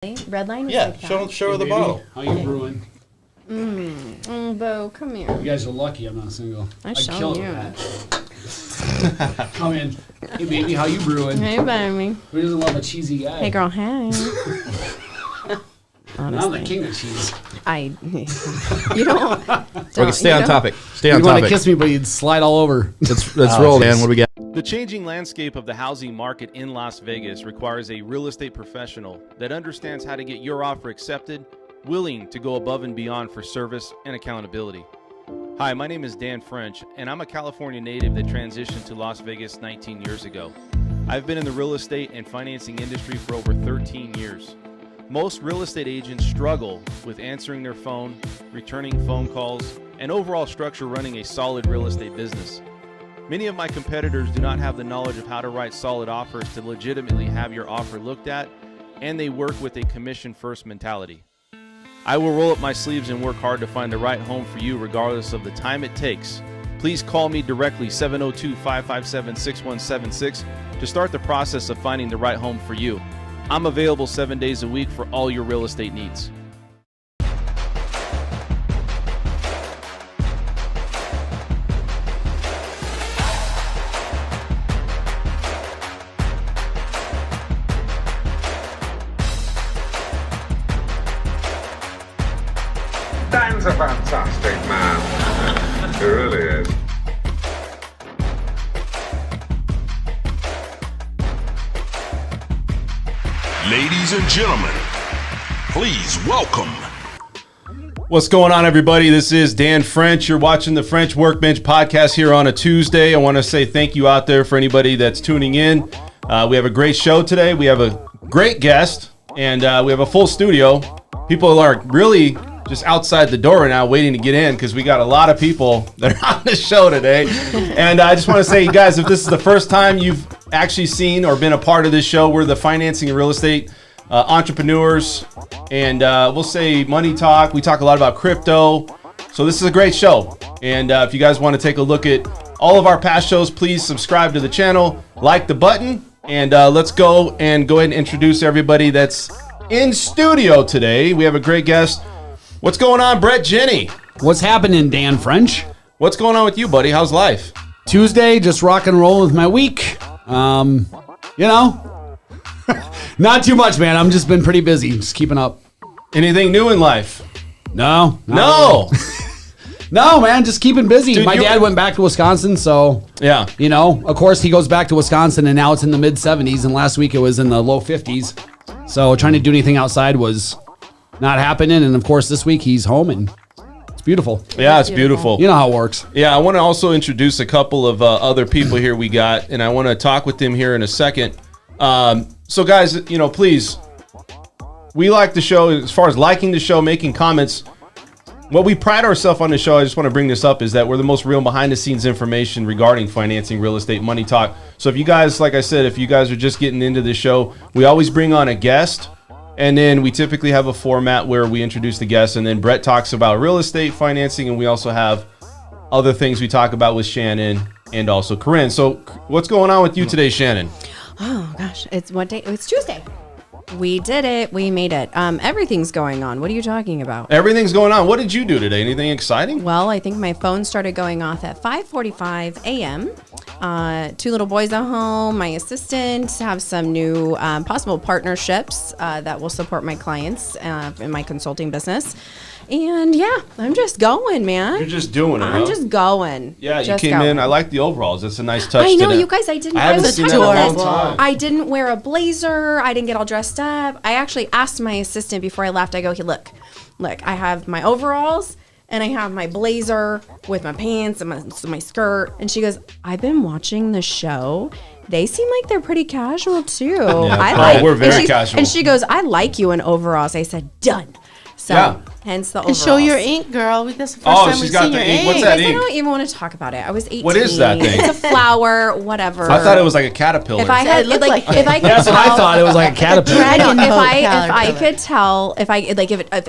Red line? Yeah, show her the bottle. How you brewing? Bo, come here. You guys are lucky I'm not single. I'd kill you. that. Come in. Hey, baby, how you brewing? Hey, baby. Who doesn't love a cheesy guy? Hey, girl, hey. I'm the king of cheese. You don't. Okay, stay on topic. Stay on You'd want topic. to kiss me, but you'd slide all over. Let's roll, Dan. What do we got? The changing landscape of the housing market in Las Vegas requires a real estate professional that understands how to get your offer accepted, willing to go above and beyond for service and accountability. Hi, my name is Dan French, and I'm a California native that transitioned to Las Vegas 19 years ago. I've been in the real estate and financing industry for over 13 years. Most real estate agents struggle with answering their phone, returning phone calls, and overall structure running a solid real estate business. Many of my competitors do not have the knowledge of how to write solid offers to legitimately have your offer looked at, and they work with a commission-first mentality. I will roll up my sleeves and work hard to find the right home for you regardless of the time it takes. Please call me directly 702-557-6176 to start the process of finding the right home for you. I'm available 7 days a week for all your real estate needs. Dan's a fantastic man. He really is. Ladies and gentlemen, please welcome. What's going on, everybody? This is Dan French. You're watching the French Workbench podcast here on a Tuesday. I want to say thank you out there for anybody that's tuning in. We have a great show today. We have a great guest, and we have a full studio. People are really just outside the door right now waiting to get in because we got a lot of people that are on the show today. And I just want to say, you guys, if this is the first time you've actually seen or been a part of this show, we're the financing and real estate entrepreneurs, and we'll say money talk. We talk a lot about crypto. So this is a great show. And if you guys want to take a look at all of our past shows, please subscribe to the channel, like the button, and let's go ahead and introduce everybody that's in studio today. We have a great guest. What's going on, Brett Jenny? What's happening, Dan French? What's going on with you, buddy? How's life? Tuesday, just rock and roll with my week. Not too much, man. I'm just been pretty busy, just keeping up. Anything new in life? No. No. No, man, just keeping busy. Dude, my dad went back to Wisconsin, so yeah. Of course he goes back to Wisconsin, and now it's in the mid 70s, and last week it was in the low 50s. So trying to do anything outside was not happening, and of course this week he's home, and it's beautiful. Yeah, it's beautiful. You know how it works. Yeah, I want to also introduce a couple of other people here we got, and I want to talk with them here in a second. So guys, please, we like the show. As far as liking the show, making comments, what we pride ourselves on the show, I just want to bring this up, is that we're the most real behind-the-scenes information regarding financing, real estate, money talk. So if you guys, like I said, if you guys are just getting into the show, we always bring on a guest, and then we typically have a format where we introduce the guest, and then Brett talks about real estate, financing, and we also have other things we talk about with Shannon and also Corinne. So what's going on with you today, Shannon? Oh, gosh. It's what day? It's Tuesday. We did it. We made it. Everything's going on. What are you talking about? Everything's going on. What did you do today? Anything exciting? Well, I think my phone started going off at 5:45 a.m. 2 little boys at home. My assistant have some new possible partnerships that will support my clients in my consulting business. And yeah, I'm just going, man. You're just doing it. I'm just going. Yeah, just you came in. I like the overalls. That's a nice touch. I know, to you guys. I haven't seen that in a long time. I didn't wear a blazer. I didn't get all dressed up. I actually asked my assistant before I left. I go, hey, look. I have my overalls and I have my blazer with my pants and my skirt. And she goes, I've been watching the show. They seem like they're pretty casual too. Yeah. We're very casual. And she goes, I like you in overalls. I said, done. So, yeah. Hence the And overalls. show your ink, girl. That's the first time she's we've got seen the your ink. ink. What's that I ink? don't even want to talk about it. I was 18. What is that thing? It's a flower, whatever. I thought it was like a caterpillar. If I had, It looked like, like if I could That's what I tell- thought. It was like a caterpillar. dragon if boat I caterpillar. could tell, if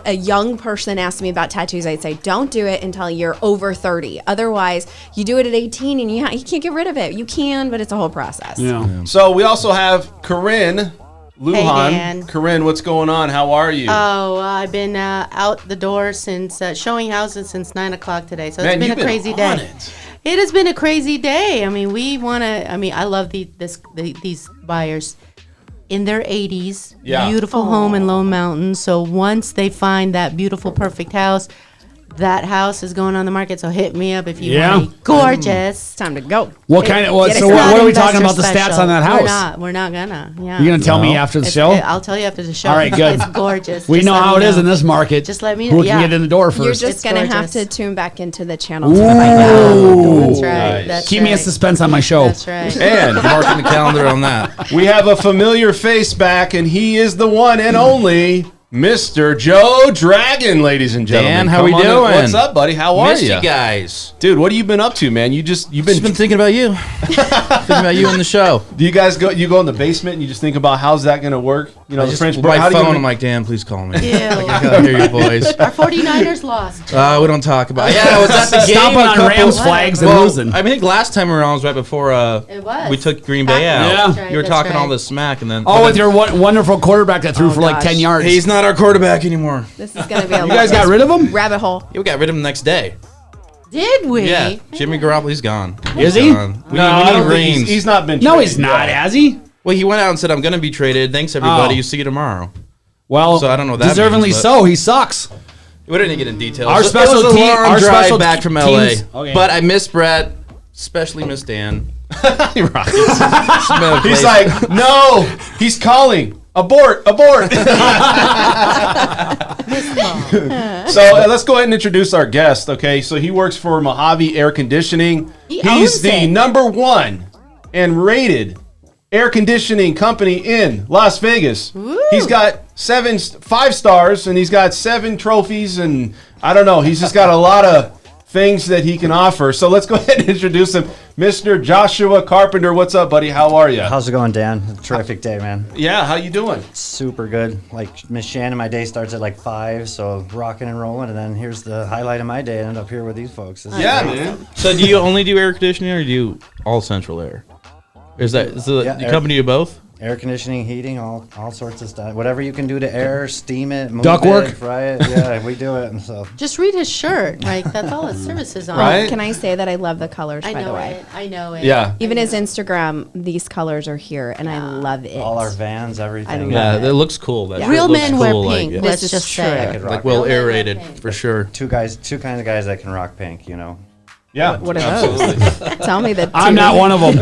a young person asked me about tattoos, I'd say don't do it until you're over 30. Otherwise, you do it at 18 and you can't get rid of it. You can, but it's a whole process. Yeah. So we also have Corinne Lujan. Dan. Corinne, what's going on? How are you? Oh, I've been out the door since showing houses since 9 o'clock today. So Man, it's been you've a crazy on day. it. It has been a crazy day. I mean, I love these buyers in their 80s. Yeah. Beautiful home in Lone Mountain. So once they find that beautiful, perfect house, that house is going on the market. So hit me up if you want it. Gorgeous. It's time to go. What kind of? It's So not what are we talking about investor the stats special. on that house? We're not gonna. Yeah. You're gonna tell me after the show? I'll tell you after the show. All right, good. It's gorgeous. We Just know let how me it is know. in this market. Just let me Who know. can get in the door You're first? just It's going to have gorgeous. to tune back into the channel to find out. That's right. Nice. That's Keep me in right. suspense on my show. That's right. And Marking the calendar on that. we have a familiar face back, and he is the one and only Mr. Joe Dragon, ladies and gentlemen. Dan, how Come we on in. doing? What's up, buddy? How are Missed you? you guys. Dude, what have you been up to, man? You've Just been been thinking about you. Thinking about you in the show. Do you guys go in the basement and you just think about how's that going to work? You know, I the just, French my how do phone, you I'm like, Dan, please call me. Ew. I gotta hear your voice. Our 49ers lost. We don't talk about it. Yeah, I was at the game. Stomping a on couple- Rams flags and Well, losing. I think last time around was right before It was. we took Green Bay out. Yeah. That's right, You were that's talking all right. this smack, and then Oh, with your wonderful quarterback that threw for like gosh. 10 yards. he's not our quarterback anymore. This is going to be a You guys got rid of him? rabbit hole. Yeah, we got rid of him the next day. Did we? Yeah, Jimmy Garoppolo's gone. Is He's he? gone. We No, I need don't think Reigns. he's not been No, traded he's not, yet. has he? Well, he went out and said, "I'm going to be traded. Thanks, everybody. Oh. See you tomorrow." Well, So I don't know what that deservingly means, but- so. He sucks. We didn't get in details. Our It special was a team- long our drive special back from teams- LA. Okay. But I miss Brett, especially miss Dan. Right. He's like, no, he's calling. Abort, abort. So let's go ahead and introduce our guest, okay? So he works for Mojave Air Conditioning. He He's owns the it. #1 and rated air conditioning company in Las Vegas. He's got 5 stars, and he's got 7 trophies, and I don't know. He's just got a lot of things that he can offer. So let's go ahead and introduce him. Mr. Joshua Carpenter, what's up, buddy? How are you? How's it going, Dan? Terrific day, man. Yeah, how you doing? Super good. Like Miss Shannon, my day starts at like 5, so rocking and rolling. And then here's the highlight of my day. I end up here with these folks. This is Yeah, great. man. So, do you only do air conditioning, or do you all central air? Is the Yeah, company do both? Air conditioning, heating, all sorts of stuff. Whatever you can do to air, steam it, move Ductwork? it, fry it. Yeah, we do it. And so Just read his shirt. Like, that's all his services on. Right? Can I say that I love the colors, I by the know way? it. I know it. Yeah. Even his Instagram, these colors are here, and I love it. all our vans, everything. love Yeah, it looks cool. That Real looks men cool, wear like, pink. yeah. Let's This just is say I it. could rock Like well Real men wear aerated pink. for sure. two kinds of guys that can rock pink, you know. Yeah. What are those? Tell me that. I'm not one of them.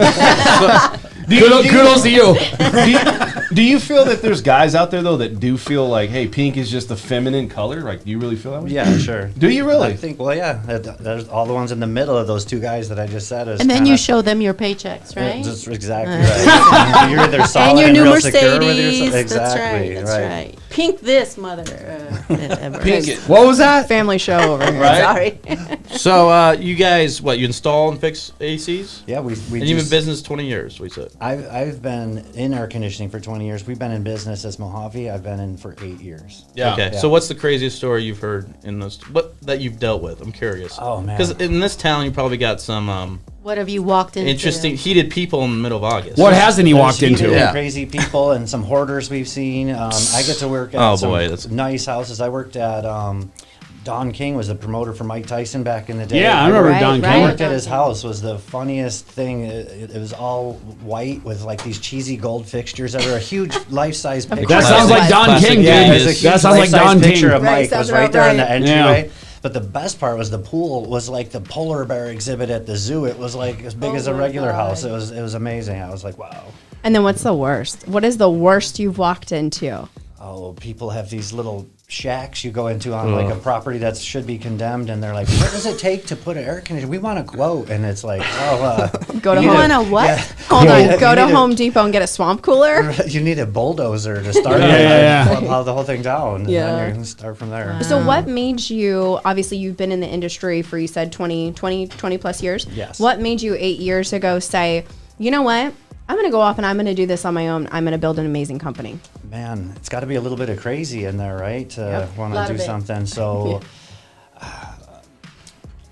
Kudos to you. Do you feel that there's guys out there though that do feel like, hey, pink is just a feminine color? Like, do you really feel that way? Yeah, sure. Do you really? I think, well, yeah. There's all the ones in the middle of those two guys that I just said. Is And then kinda- you show them your paychecks, right? Just exactly right. You're either solid And your new real secure with Mercedes. your, That's exactly. right. That's right. Pink this, mother. Whatever. Pink it. What was that? Family show over here. Right? Sorry. So, you guys, you install and fix ACs? Yeah, we And you've been in just- business 20 years, we said. I've been in air conditioning for 20 years. We've been in business as Mojave. I've been in for 8 years. Yeah. Okay. Yeah. So, what's the craziest story you've heard in this? What that you've dealt with? I'm curious. Oh, man. Because in this town, you probably got some What have you walked into? interesting, heated people in the middle of August. What hasn't he walked There's into? heated and Yeah. crazy people and some hoarders we've seen. I get to work at Oh, some boy, that's- nice houses. I worked at Don King was the promoter for Mike Tyson back in the day. Yeah, I remember Right, Don right. I King. worked at his house. Was the funniest thing. It was all white with like these cheesy gold fixtures that were a huge life-size picture. That sounds like Don Classic King, Yeah, dude. it's a huge That sounds like life-size Don picture King. of Right, Mike sounds was right about there in the right. entryway. Yeah. But the best part was the pool was like the polar bear exhibit at the zoo. It was like as big Oh as a my regular God. house. It was amazing. I was like, wow. And then what's the worst? What is the worst you've walked into? Oh, people have these little shacks you go into on like a property that should be condemned, and they're like, "What does it take to put an air conditioner? We want a quote." And it's like, "Oh, Go to you Home. need On a what? yeah. Hold You on. need a- Go you to need a- Home Depot and get a swamp cooler. You need a bulldozer to start it Yeah. and plow the whole thing down. And Yeah. then you can start from there. So what made you, obviously you've been in the industry for, you said 20 plus years. Yes. What made you 8 years ago say, you know what? I'm going to go off and I'm going to do this on my own. I'm going to build an amazing company. Man, it's got to be a little bit of crazy in there, right? To want Lot to of do it. something. So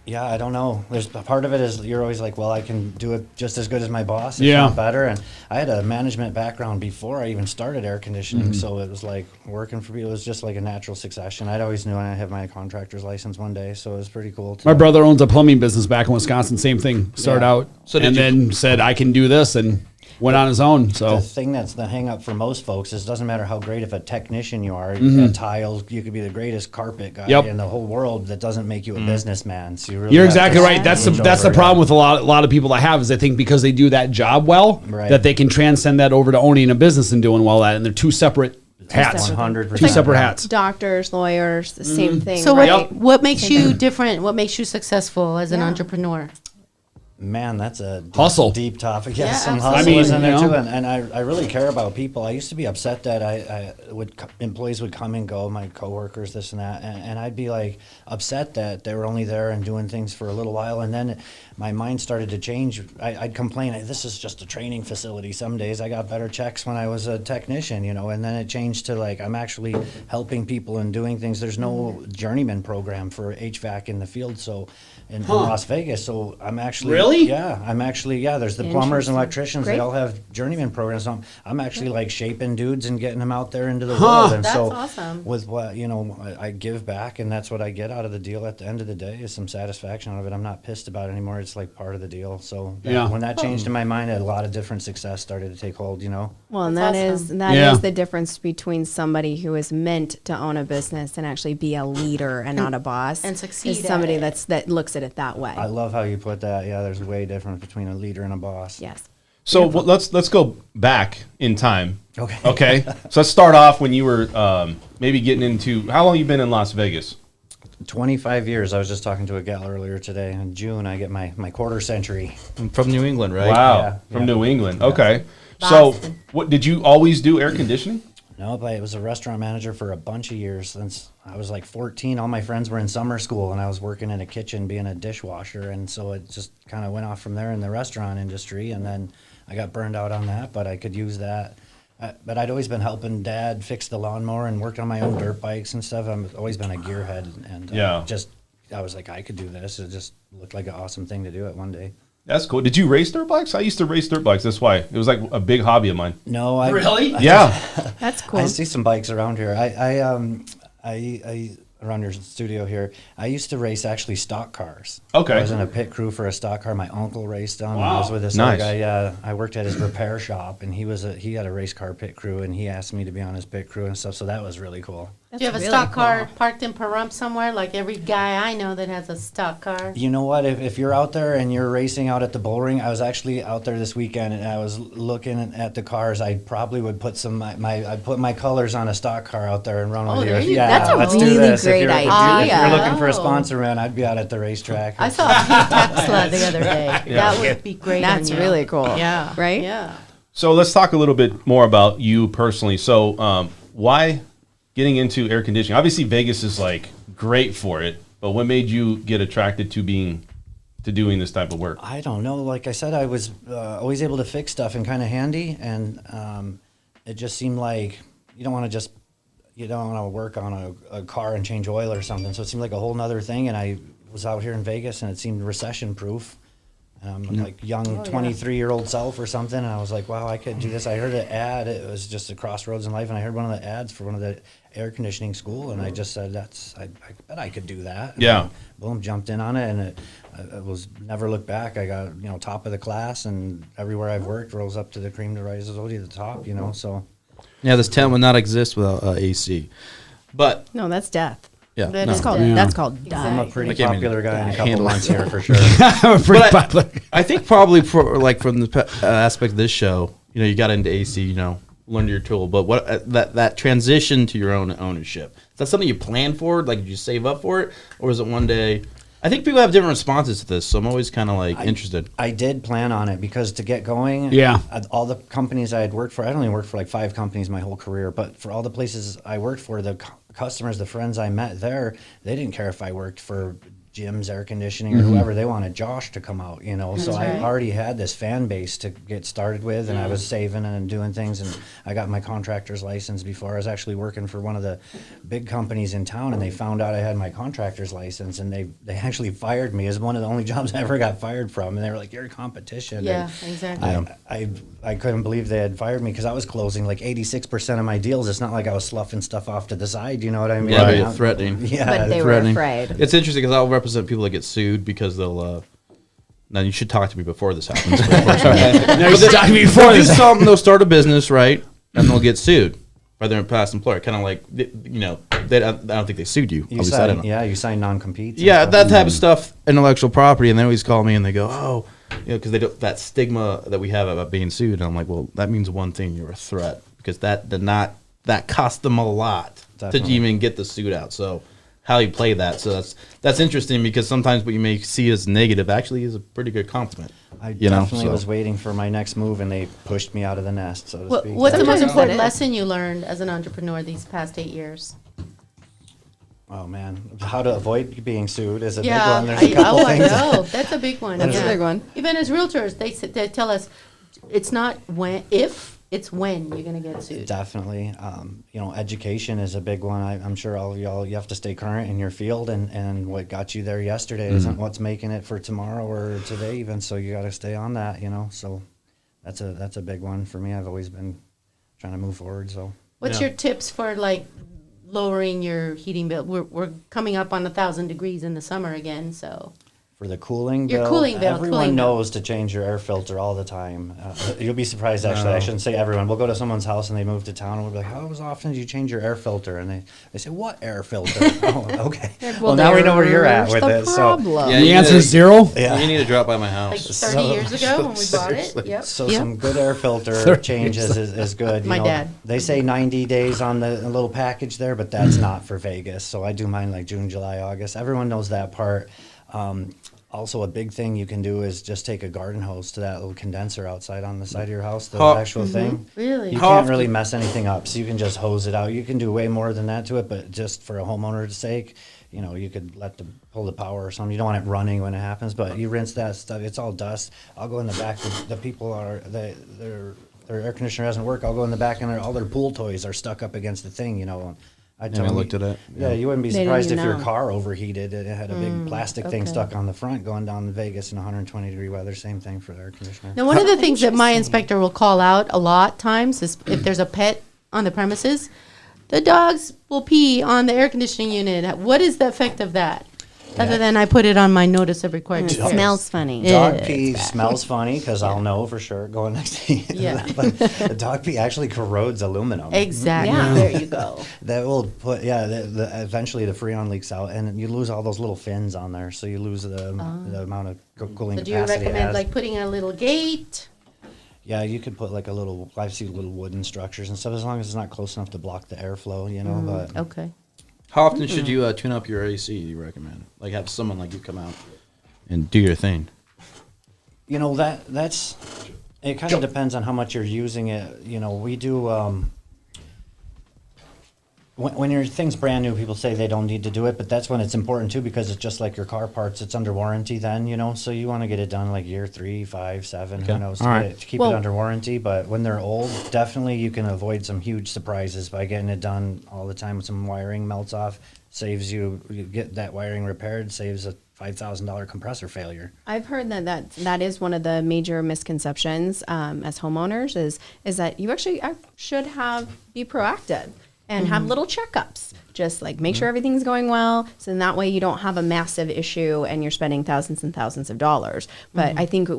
Yeah, I don't know. There's a part of it is you're always like, well, I can do it just as good as my boss, if Yeah. not better. And I had a management background before I even started air conditioning, so it was like working for people. It was just like a natural succession. I'd always knew I'd have my contractor's license one day, so it was pretty cool. My brother owns a plumbing business back in Wisconsin. Same thing. Started Yeah. out So did and you- then said, I can do this, and went on his own. So The thing that's the hang up for most folks is it doesn't matter how great of a technician you are, at tiles, you could be the greatest carpet guy Yep. in the whole world. That doesn't make you a businessman. So you really you're have to exactly right. That's the change over problem that. with a lot of people I have is they think because they do that job well, Right. that they can transcend that over to owning a business and doing well at it. And they're two separate hats. 100%. Two separate hats. Doctors, lawyers, the same thing. So right? what makes you different? What makes you successful as an entrepreneur? Man, that's a deep, Hustle. deep topic. Yeah, Yeah, some absolutely. hustle I mean, is in there you too, know. and I really care about people. I used to be upset that employees would come and go, my coworkers, this and that, and I'd be like upset that they were only there and doing things for a little while, and then my mind started to change. I'd complain, this is just a training facility. Some days I got better checks when I was a technician, and then it changed to like I'm actually helping people and doing things. There's no journeyman program for HVAC in the field, so. In Las Vegas, so I'm actually Really? There's the plumbers and Interesting. electricians. Great. They all have journeyman programs. So I'm actually like shaping dudes and getting them out there into the world. And That's so awesome. with what I give back, and that's what I get out of the deal. At the end of the day, is some satisfaction out of it. I'm not pissed about it anymore. It's like part of the deal. So Yeah. when that changed in my mind, a lot of different success started to take hold. Well, and That's that is awesome. that Yeah. is the difference between somebody who is meant to own a business and actually be a leader and not a boss, and succeed Is at somebody it. that looks at it that way. I love how you put that. Yeah, there's way difference between a leader and a boss. Yes. So let's go back in time. Okay. Okay. So let's start off when you were maybe getting into how long you been in Las Vegas. 25 years. I was just talking to a gal earlier today. In June, I get my quarter century. From New England, right? Wow. Yeah, From yeah. New England. Okay. So Boston. what did you always do air conditioning? No, but I was a restaurant manager for a bunch of years since I was like 14. All my friends were in summer school, and I was working in a kitchen being a dishwasher, and so it just kind of went off from there in the restaurant industry. And then I got burned out on that, but I could use that. But I'd always been helping Dad fix the lawnmower and worked on my own dirt bikes and stuff. I've always been a gearhead, and Yeah. I was like, I could do this. It just looked like an awesome thing to do it one day. That's cool. Did you race dirt bikes? I used to race dirt bikes. That's why. It was like a big hobby of mine. No, I Really? Yeah. That's cool. I see some bikes around here. I around your studio here. I used to race actually stock cars. Okay. I was in a pit crew for a stock car. My uncle raced them. Wow. I was with this Nice. other guy. I worked at his repair shop, and he had a race car pit crew, and he asked me to be on his pit crew and stuff. So that was really cool. Do you have a really stock cool. car parked in Pahrump somewhere? Like every guy I know that has a stock car. You know what? If you're out there and you're racing out at the bull ring, I was actually out there this weekend and I was looking at the cars. I probably would put I'd put my colors on a stock car out there and run Oh, with there you. you go. Yeah, That's a let's do really this. great if you're idea. looking for a Oh. sponsor, man, I'd be out at the racetrack. I saw a pink Tesla the other day. That would be great. That's on you. really cool. Yeah. Right? Yeah. So let's talk a little bit more about you personally. So why getting into air conditioning? Obviously, Vegas is like great for it, but what made you get attracted to doing this type of work? I don't know. Like I said, I was always able to fix stuff and kind of handy, and it just seemed like you don't want to work on a car and change oil or something. So it seemed like a whole nother thing. And I was out here in Vegas, and it seemed recession proof. Like young 23-year-old self or something, and I was like, wow, I could do this. I heard an ad. It was just a crossroads in life, and I heard one of the ads for one of the air conditioning school, and I just said, I bet I could do that. And Yeah. then, boom, jumped in on it, and it was never looked back. I got top of the class, and everywhere I've worked rose up to the cream to rise to the top. So Yeah, this tent would not exist without AC. But No, that's death. yeah, That no. is Called, Yeah. That's called I'm a die. pretty Like, I mean, popular guy in a couple handle- months here for sure. I'm pretty But popular. I think probably for like from the aspect of this show, you got into AC, learned your tool. But what that transition to your own ownership, is that something you planned for? Like, did you save up for it, or was it one day? I think people have different responses to this, so I'm always kind of like interested. I did plan on it because to get going, Yeah. all the companies I had worked for, I only worked for like 5 companies my whole career, but for all the places I worked for, the customers, the friends I met there, they didn't care if I worked for gyms, air conditioning, or whoever, they wanted Josh to come out, So I right. already had this fan base to get started with, and I was saving and doing things, and I got my contractor's license before. I was actually working for one of the big companies in town, and they found out I had my contractor's license, and they actually fired me. It was one of the only jobs I ever got fired from, and they were like, "You're a competition." Yeah, And exactly. I couldn't believe they had fired me because I was closing like 86% of my deals. It's not like I was sloughing stuff off to the side, you know what I mean? Yeah, I mean, but threatening. Yeah, But they were threatening. afraid. It's interesting because I'll represent people that get sued because they'll. Now you should talk to me before this happens. No, you should talk to me before They'll do this. something. They'll start a business, right, and they'll get sued by their past employer. Kind of like I don't think they sued you. You At least I don't sign, know. you sign non-competes. and Yeah, stuff. that type of stuff, intellectual property, and they always call me and they go, "Oh, because they don't, that stigma that we have about being sued." And I'm like, "Well, that means one thing: you're a threat, because that cost them a lot Definitely. to even get the suit out." So how you play that, so that's interesting because sometimes what you may see as negative actually is a pretty good compliment. I you know, definitely so. was waiting for my next move, and they pushed me out of the nest, so to speak. What's the most Sometimes important that is. lesson you learned as an entrepreneur these past 8 years? Oh, man. How to avoid being sued is a big Yeah, one. There's a couple I things. know. That's a big one. That's a yeah. big one. Even as realtors, they tell us it's not if, it's when you're going to get sued. Definitely. Education is a big one. I'm sure all of y'all, you have to stay current in your field, and what got you there yesterday isn't what's making it for tomorrow or today even, so you got to stay on that, So that's a big one for me. I've always been trying to move forward, so. What's your tips for lowering your heating bill? We're coming up on 1,000 degrees in the summer again, so. For the cooling Your bill, cooling bill, everyone cooling bill. knows to change your air filter all the time. You'll be surprised, actually. I shouldn't say everyone. We'll go to someone's house and they move to town, and we'll be like, "How often do you change your air filter?" And they say, "What air filter?" Oh, okay. Well, now we know where you're at with There's it. the problem. Yeah, The you answer gotta- is 0. Yeah. You need to drop by my Like house. 30 years ago when we bought it. Yep. So Yeah. some good air filter 30 changes is good. My dad. They say 90 days on the little package there, but that's not for Vegas. So I do mine like June, July, August. Everyone knows that part. Also, a big thing you can do is just take a garden hose to that little condenser outside on the side of your house, the How- actual thing. Really? You How can't often- really mess anything up, so you can just hose it out. You can do way more than that to it, but just for a homeowner's sake, you could pull the power or something. You don't want it running when it happens, but you rinse that stuff. It's all dust. I'll go in the back. The people their air conditioner doesn't work. I'll go in the back, and all their pool toys are stuck up against the thing. I Haven't looked at it. Yeah, you wouldn't be They didn't surprised if even your know. car overheated. It had a big plastic thing okay. stuck on the front going down to Vegas in 120-degree weather. Same thing for the air conditioner. Now, one of the things that my inspector will call out a lot times is if there's a pet on the premises, the dogs will pee on the air conditioning unit. What is the effect of that? Other than I put it on my notice of required It repairs. smells funny. Yeah. Dog pee smells funny because I'll know for sure going next to you. Yeah. But the dog pee actually corrodes aluminum. Exactly. Yeah. There you go. That will put, eventually the freon leaks out and you lose all those little fins on there. So you lose the amount of cooling So do you capacity it recommend has. putting a little gate? Yeah, you could put like I see little wooden structures and stuff as long as it's not close enough to block the airflow, but Okay. How often should you tune up your AC? You recommend have someone like you come out and do your thing. that's it kind of depends on how much you're using it. We do when your thing's brand new, people say they don't need to do it, but that's when it's important too because it's just like your car parts. It's under warranty then, so you want to get it done like year 3, 5, 7, who knows, All right. to keep Well- it under warranty. But when they're old, definitely you can avoid some huge surprises by getting it done all the time. Some wiring melts off, saves you get that wiring repaired, saves a $5,000 compressor failure. I've heard that is one of the major misconceptions as homeowners is that you actually should be proactive and have little checkups. Just like make sure everything's going well, so in that way you don't have a massive issue and you're spending thousands and thousands of dollars. But I think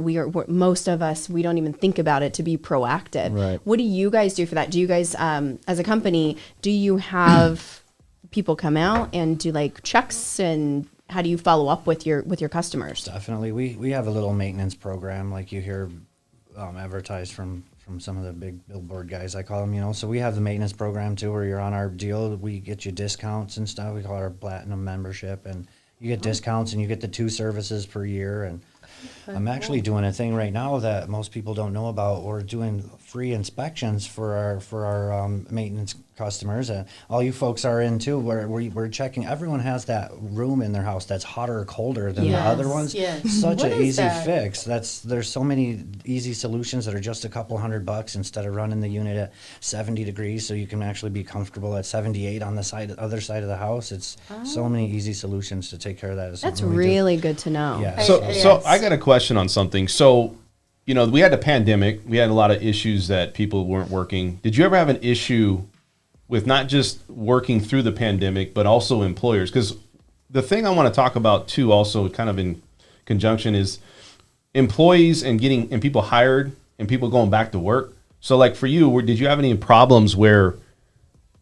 most of us, we don't even think about it to be proactive. Right. What do you guys do for that? Do you guys, as a company, do you have people come out and do like checks, and how do you follow up with your customers? Definitely. We have a little maintenance program like you hear advertised from some of the big billboard guys, I call them, So we have the maintenance program too where you're on our deal. We get you discounts and stuff. We call it our platinum membership. And you get discounts and you get the 2 services per year. And I'm actually doing a thing right now that most people don't know about. We're doing free inspections for our maintenance customers. All you folks are in too. We're checking. Everyone has that room in their house that's hotter or colder than the other ones. Yes. Such What an is easy that? fix. There's so many easy solutions that are just a couple $100 instead of running the unit at 70 degrees, so you can actually be comfortable at 78 on the other side of the house. It's so many easy solutions to take care of that. It's That's something we do. really good to know. Yeah. So Yes. I got a question on something. So, we had the pandemic. We had a lot of issues that people weren't working. Did you ever have an issue with not just working through the pandemic, but also employers? Because the thing I want to talk about too, also kind of in conjunction, is employees and people hired and people going back to work. So, like for you, did you have any problems where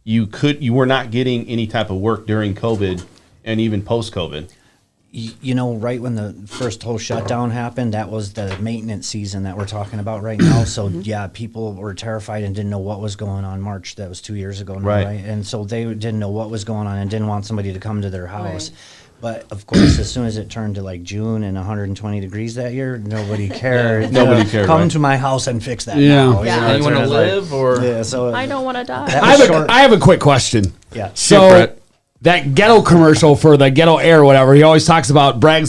you were not getting any type of work during COVID and even post COVID? Right when the first whole shutdown happened, that was the maintenance season that we're talking about right now. So yeah, people were terrified and didn't know what was going on. March, that was 2 years ago now, right? And so they didn't know what was going on and didn't want somebody to come to their house. Right. But of course, as soon as it turned to like June and 120 degrees that year, nobody cared. Nobody cared, Come right? to my house and fix that. Yeah. now. Yeah. You want to live or? Yeah. So I don't want to die. that I was have, short. I have a quick question. Yeah. So Brett. that ghetto commercial for the ghetto air, whatever, he always brags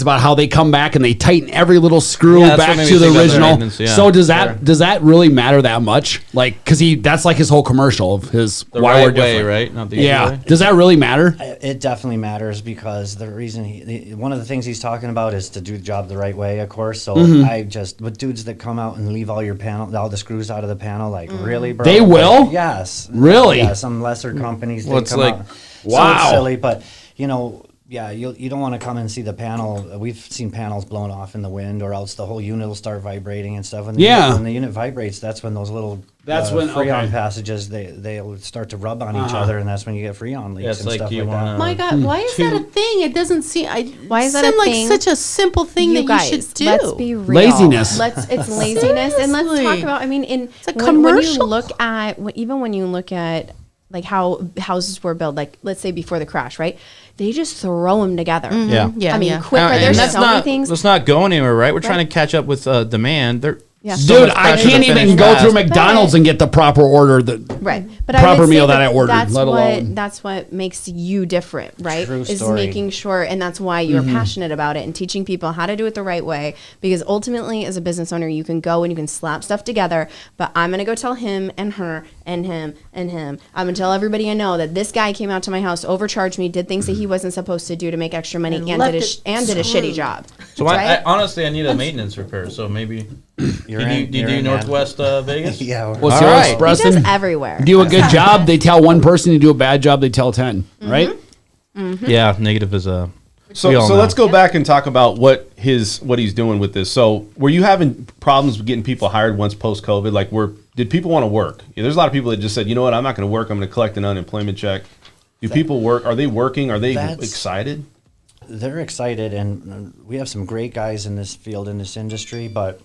about how they come back and they tighten every little screw Yeah, that's what back made to me the think about the original. maintenance, yeah. So does that really matter that much? Like, because that's like his whole commercial of his The why we're right way, different. right? Not the easy Yeah. way. Does that really matter? It definitely matters because the reason one of the things he's talking about is to do the job the right way, of course. So with dudes that come out and leave all the screws out of the panel, like really, bro? They will? Like, yes. Really? Yeah, some lesser companies, Well, they it's come like- out. So Wow. it's silly, but yeah, you don't want to come and see the panel. We've seen panels blown off in the wind, or else the whole unit will start vibrating and stuff. When the unit vibrates, that's when those little Freon passages they'll start to rub on each other, and that's when you get Freon leaks Yeah, it's and like stuff you like wanna- that. My God, why is that a thing? It doesn't seem. Why is that seem a like thing? such a simple thing You that guys, you should do? let's be real. Laziness. It's laziness, and let's talk Seriously. about. I mean, a when you commercial. look at even when you look at like how houses were built, like let's say before the crash, right? They just throw them together. Yeah. Yeah, I mean, yeah. quicker. And There's that's so many not, things. let's not go anywhere, right? We're trying to catch up with demand. Yeah. Dude, I can't even go through McDonald's and get the proper order. Right, but proper I would say meal that I ordered, That's let alone- that's what makes you different, right? True Is story. making sure, and that's why you're passionate about it and teaching people how to do it the right way. Because ultimately, as a business owner, you can go and you can slap stuff together. But I'm gonna go tell him and her and him and him. I'm gonna tell everybody I know that this guy came out to my house, overcharged me, did things that he wasn't supposed to do to make extra money, and left did it a shitty screwed. job. So right? honestly, I need a maintenance repair. So maybe You're do in, you you're do in, man. Northwest Vegas? Yeah. What's All yours, right. He Preston? does everywhere. Do a good job, they tell one person. You do a bad job, they tell 10. Right? Yeah, negative is a. So we all know. let's go back and talk about what he's doing with this. So were you having problems with getting people hired once post COVID? Like, did people want to work? Yeah, there's a lot of people that just said, you know what, I'm not going to work. I'm going to collect an unemployment check. Do people work? Are they working? Are they excited? They're excited, and we have some great guys in this field, in this industry. But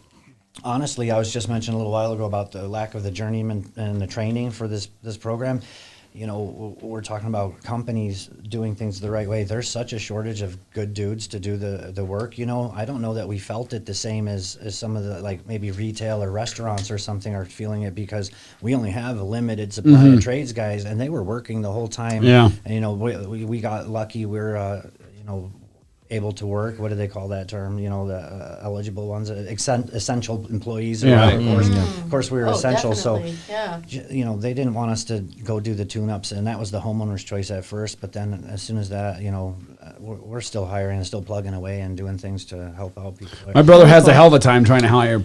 honestly, I was just mentioning a little while ago about the lack of the journeyman and the training for this program. We're talking about companies doing things the right way. There's such a shortage of good dudes to do the work. I don't know that we felt it the same as some of the, like maybe retail or restaurants or something are feeling it, because we only have a limited supply of trades guys, and they were working the whole time. Yeah. And we got lucky. We're able to work. What do they call that term? The eligible ones, essential employees. Yeah. Of course, we were essential. Definitely. So Yeah. they didn't want us to go do the tune-ups, and that was the homeowner's choice at first. But then as soon as that, we're still hiring and still plugging away and doing things to help out people. My brother has a hell of a time trying to hire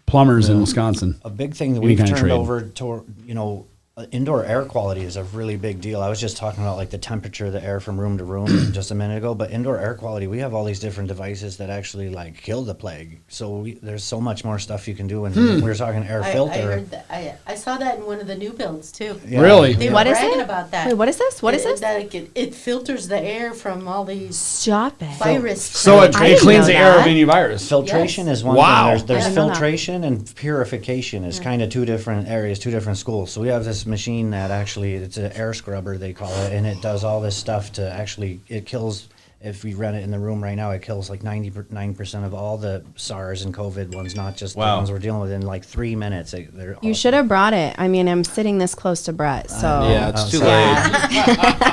plumbers in Wisconsin. A big thing that Any we've kind of turned trade. over to, indoor air quality is a really big deal. I was just talking about like the temperature of the air from room to room just a minute ago, but indoor air quality, we have all these different devices that actually like kill the plague. So there's so much more stuff you can do. And we were talking air I filter. heard that. I saw that in one of the new builds too. Yeah. Really? They were What is bragging it? about that. Wait, what is this? What is this? That it filters the air from all these Stop it. virus. So it I didn't cleans know the air of that. any virus. Filtration Yes. is one Wow. thing. There's I didn't know that. filtration and purification is kind of two different areas, two different schools. So we have this machine that actually, it's an air scrubber, they call it, and it does all this stuff to actually, it kills if we rent it in the room right now, it kills like 99% of all the SARS and COVID ones, not just the ones we're dealing with in like 3 minutes. You should have brought it. I mean, I'm sitting this close to Brett, so Yeah, it's too late.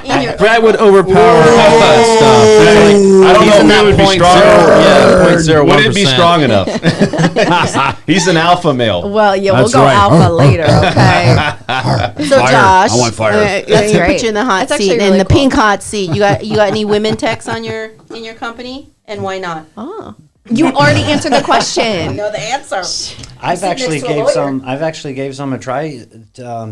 late. Brad would overpower all that stuff. I don't know if it would be strong. Yeah, Would it be strong enough? He's an alpha male. Well, yeah, That's we'll go right. alpha later, okay? So Josh, I want fire. let's Great. put you in the hot That's actually seat, really in the cool. pink hot seat. You got any women techs in your company, and why not? Oh, you already answered the question. know the answer. I've sitting actually next to a gave lawyer. some. I've actually gave some a try,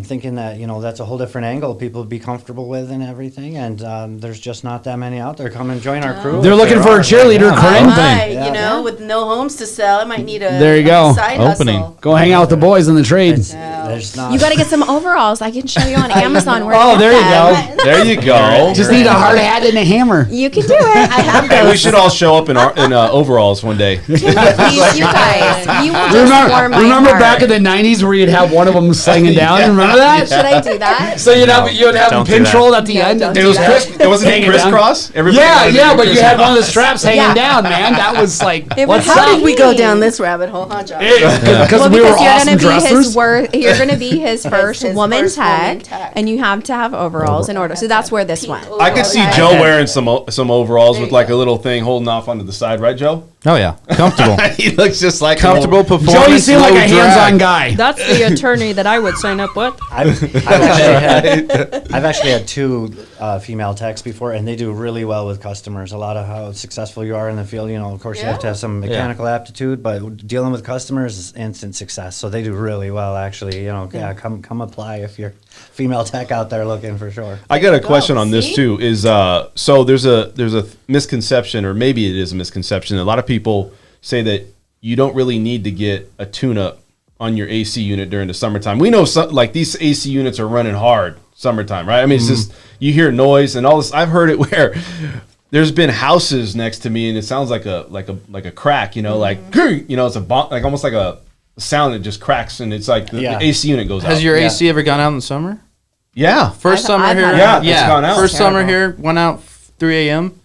thinking that that's a whole different angle people would be comfortable with and everything. And there's just not that many out there. Come and join our crew. They're if looking there for a are. cheerleader, Yeah. Corinne. Right, Yeah. with no homes to sell, I might need a There you go. side Opening. hustle. Go hang out with the boys in the trade. There's not. You got to get some overalls. I can show you on Amazon where Oh, to there get you them. go. There you go. Just need a hard hat and a hammer. You can do it. I have Hey, we those. should all show up in overalls one day. you guys, you will just warm my Remember heart. back in the 90s where you'd have one of them slinging down? Remember that? Should I do that? So you'd have them do pin that. trolled at the No, end. don't It was Hanging wasn't it down. crisscross? Everybody Yeah, wanted to yeah, do but you had crisscross. one of the straps hanging Yeah. down, man. That was like, It what's was How up? did we go down this rabbit hole, huh, Josh? Because Well, we were because you're awesome gonna be dressers. you're gonna be his first his woman first woman tech, tech. and you have to have overalls in order. So that's where this went. I could see Joe wearing some overalls with like a little thing holding off onto the side, right, Joe? Oh yeah, comfortable. He looks just like Comfortable performance. Joe, you seem like a low hands-on drag. guy. That's the attorney that I would sign up with. I've actually had two female techs before, and they do really well with customers. A lot of how successful you are in the field, of course, you have to have some mechanical aptitude, but dealing with customers is instant success. So they do really well, actually. Come apply if you're female tech out there looking for sure. I got a question on this see? too. Is so there's a misconception, or maybe it is a misconception. A lot of people say that you don't really need to get a tune-up on your AC unit during the summertime. We know like these AC units are running hard summertime, right? I mean, it's just you hear noise and all this. I've heard it where there's been houses next to me and it sounds like a crack, like it's a like almost like a sound that just cracks and it's like the AC unit goes out. Has your AC ever gone out in the summer? Yeah. First I've summer had here. it. Yeah, it's gone out. First Terrible. summer here, went out 3 a.m.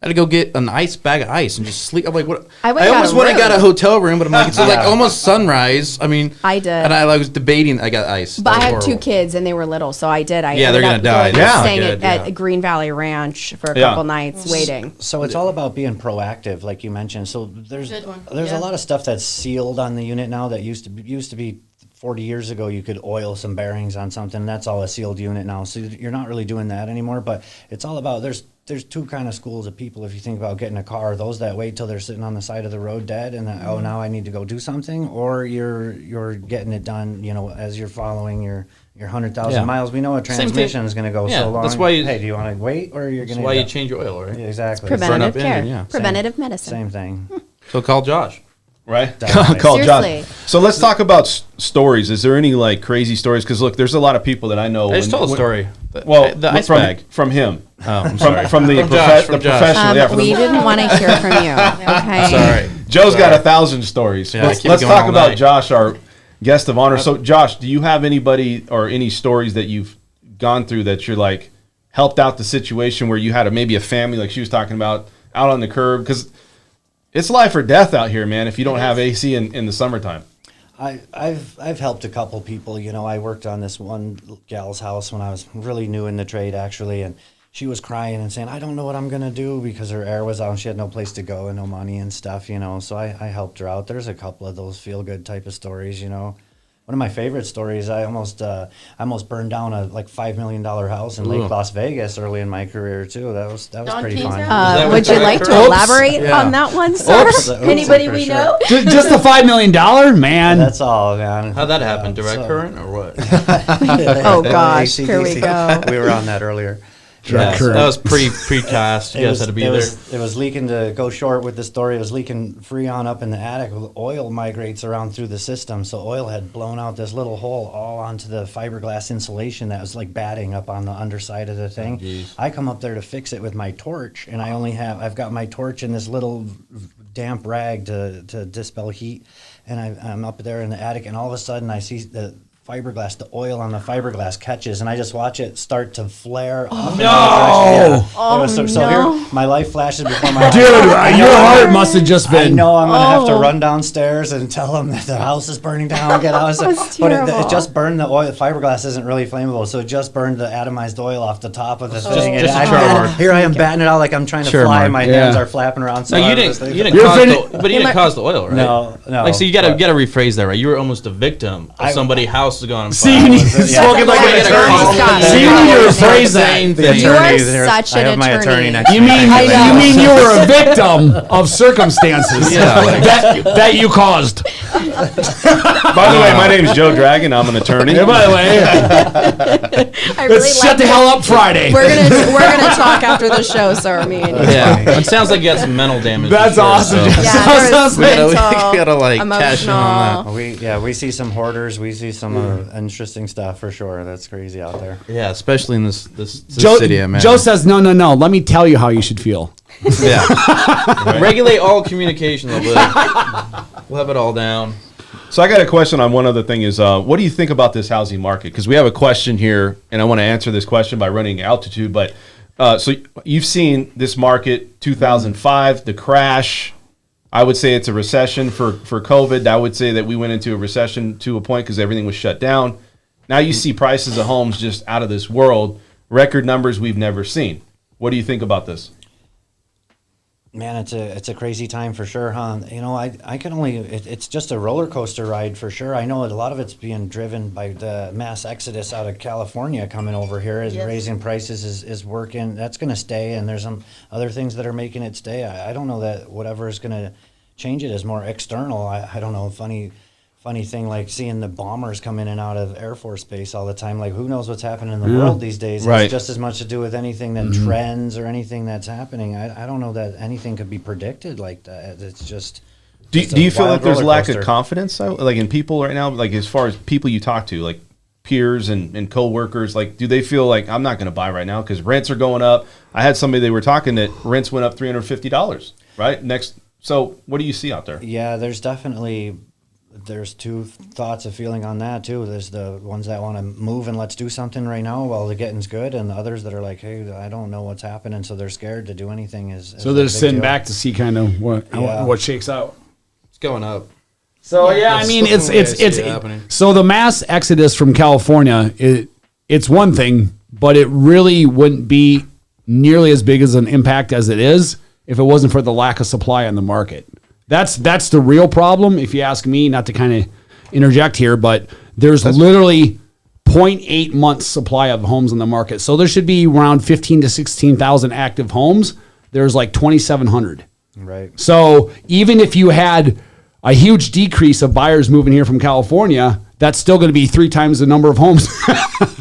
I had to go get an ice bag of ice and just sleep. I'm like, what? I went I and got almost a went and got a room. hotel room, but I'm like, it's like almost sunrise. I mean, I did. and I was debating. I got ice. But That I was had two horrible. kids and they were little, so I did. Yeah, they're ended gonna up die. going Yeah. and staying Good, at yeah. Green Valley Ranch for a Yeah. couple nights waiting. So it's all about being proactive, like you mentioned. So there's Good one. there's Yeah. a lot of stuff that's sealed on the unit now that used to be 40 years ago. You could oil some bearings on something. That's all a sealed unit now. So you're not really doing that anymore. But it's all about there's two kind of schools of people. If you think about getting a car, those that wait till they're sitting on the side of the road dead and that, now I need to go do something, or you're getting it done. As you're following your 100,000 Yeah. miles. We know a Same thing. transmission is going to go Yeah, so long. that's why hey, do you want to wait or you're going That's to? why you change your oil, right? Yeah, exactly. Preventative up care. engine, yeah. Preventative medicine. Same thing. So call Josh. Right? Definitely. Call John. Seriously. So let's talk about stories. Is there any like crazy stories? Because look, there's a lot of people that I know. I just told a story. Well, the ice from, bag. from him. Oh, I'm sorry. From the, From Josh, from the Josh. professional. Yeah, from We the, didn't want to hear from you. Okay. Sorry. Joe's got 1,000 stories. Yeah, I let's keep let's going talk all about night. Josh, our guest of honor. So, Josh, do you have anybody or any stories that you've gone through that you're like helped out the situation where you had maybe a family like she was talking about out on the curb? Because it's life or death out here, man. If you don't have AC in the summertime. I've helped a couple people. I worked on this one gal's house when I was really new in the trade, actually, and she was crying and saying, "I don't know what I'm gonna do," because her air was out and she had no place to go and no money and stuff. So I helped her out. There's a couple of those feel good type of stories. One of my favorite stories, I almost burned down a like $5 million house in Lake Las Vegas early in my career too. That was Don pretty King's fun. house? Would you like to Oops. elaborate Yeah. on that one, sir? Anybody For we sure. know? Just the $5 million, man. That's all, man. How'd that happen? Direct So- current or what? Oh gosh, here we AC/DC. go. We were on that earlier. Yeah, current. that was precast. You guys had to be there. It was leaking, to go short with the story. It was leaking freon up in the attic. Oil migrates around through the system, so oil had blown out this little hole all onto the fiberglass insulation that was like batting up on the underside of the thing. I come up there to fix it with my torch, and I've got my torch in this little damp rag to dispel heat, and I'm up there in the attic, and all of a sudden I see the oil on the fiberglass catches, and I just watch it start to flare up. no! So my life flashes before my eyes. Dude, your heart must have just I been. know I'm gonna have to Oh. run downstairs and tell them that the house is burning down. Get out. That's But it terrible. just burned the oil. Fiberglass isn't really flammable, so it just burned the atomized oil off the top of the thing. And just a I- char mark. here I am batting it out like I'm trying to Char fly. mark. My Yeah. hands are flapping around. So No, you I was didn't. like- You didn't You're cause fin- the, but you didn't cause the oil, right? No, no. Like, so you gotta but- rephrase that, right? You were almost a victim of somebody's house has gone on See, fire. you need Yeah. spoken like Yeah. an Yeah. attorney. Yeah. See, you need to rephrase that. Same The thing. You are attorney there. such I an have my attorney attorney. next to You me. mean Thank you mean you were a victim of circumstances Yeah. that you caused. By the way, my name's Joe Dragon. I'm an attorney. Hey, by the way, I really let's shut like the it. hell up Friday. We're gonna talk after the show, sir. Me and you. Yeah, it sounds like you got some mental damage. That's for sure, awesome. so. Jess. Yeah, Sounds there's like- We mental, gotta, like, cash in on emotional. We see some hoarders. We see some interesting stuff for sure. That's crazy out there. Yeah, especially in this Joe, city, man. Joe says, no. Let me tell you how you should feel. Yeah. Regulate all communication a little bit. We'll have it all down. So I got a question on one other thing is, what do you think about this housing market? Because we have a question here, and I want to answer this question by running altitude. But so you've seen this market, 2005, the crash. I would say it's a recession for COVID. I would say that we went into a recession to a point because everything was shut down. Now you see prices of homes just out of this world, record numbers we've never seen. What do you think about this? Man, it's a crazy time for sure, huh? You know, I can only it's just a roller coaster ride for sure. I know a lot of it's being driven by the mass exodus out of California coming over here, is raising prices is working. That's going to stay, and there's some other things that are making it stay. I don't know that whatever is going to change it is more external. I don't know. Funny thing, like seeing the bombers come in and out of Air Force Base all the time. Like, who knows what's happening in the world these days? Right. It's just as much to do with anything than trends or anything that's happening. I don't know that anything could be predicted like that. It's just. Do it's a you feel like wild there's roller lack of coaster. confidence, though? Like in people right now, like as far as people you talk to, like peers and co-workers, like do they feel like I'm not going to buy right now because rents are going up? I had somebody they were talking that rents went up $350, right? So what do you see out there? Yeah, there's two thoughts of feeling on that too. There's the ones that want to move and let's do something right now while the getting's good, and the others that are like, hey, I don't know what's happening, so they're scared to do anything. So they're sitting back to see kind of Yeah. what shakes out. It's going up. So yeah, I mean That's the way I see it happening. so the mass exodus from California, it's one thing, but it really wouldn't be nearly as big as an impact as it is if it wasn't for the lack of supply on the market. That's the real problem, if you ask me. Not to kind of interject here, but there's literally 0.8 months supply of homes in the market. So there should be around 15 to 16,000 active homes. There's like 2,700. Right. So even if you had a huge decrease of buyers moving here from California, that's still going to be 3 times the number of homes.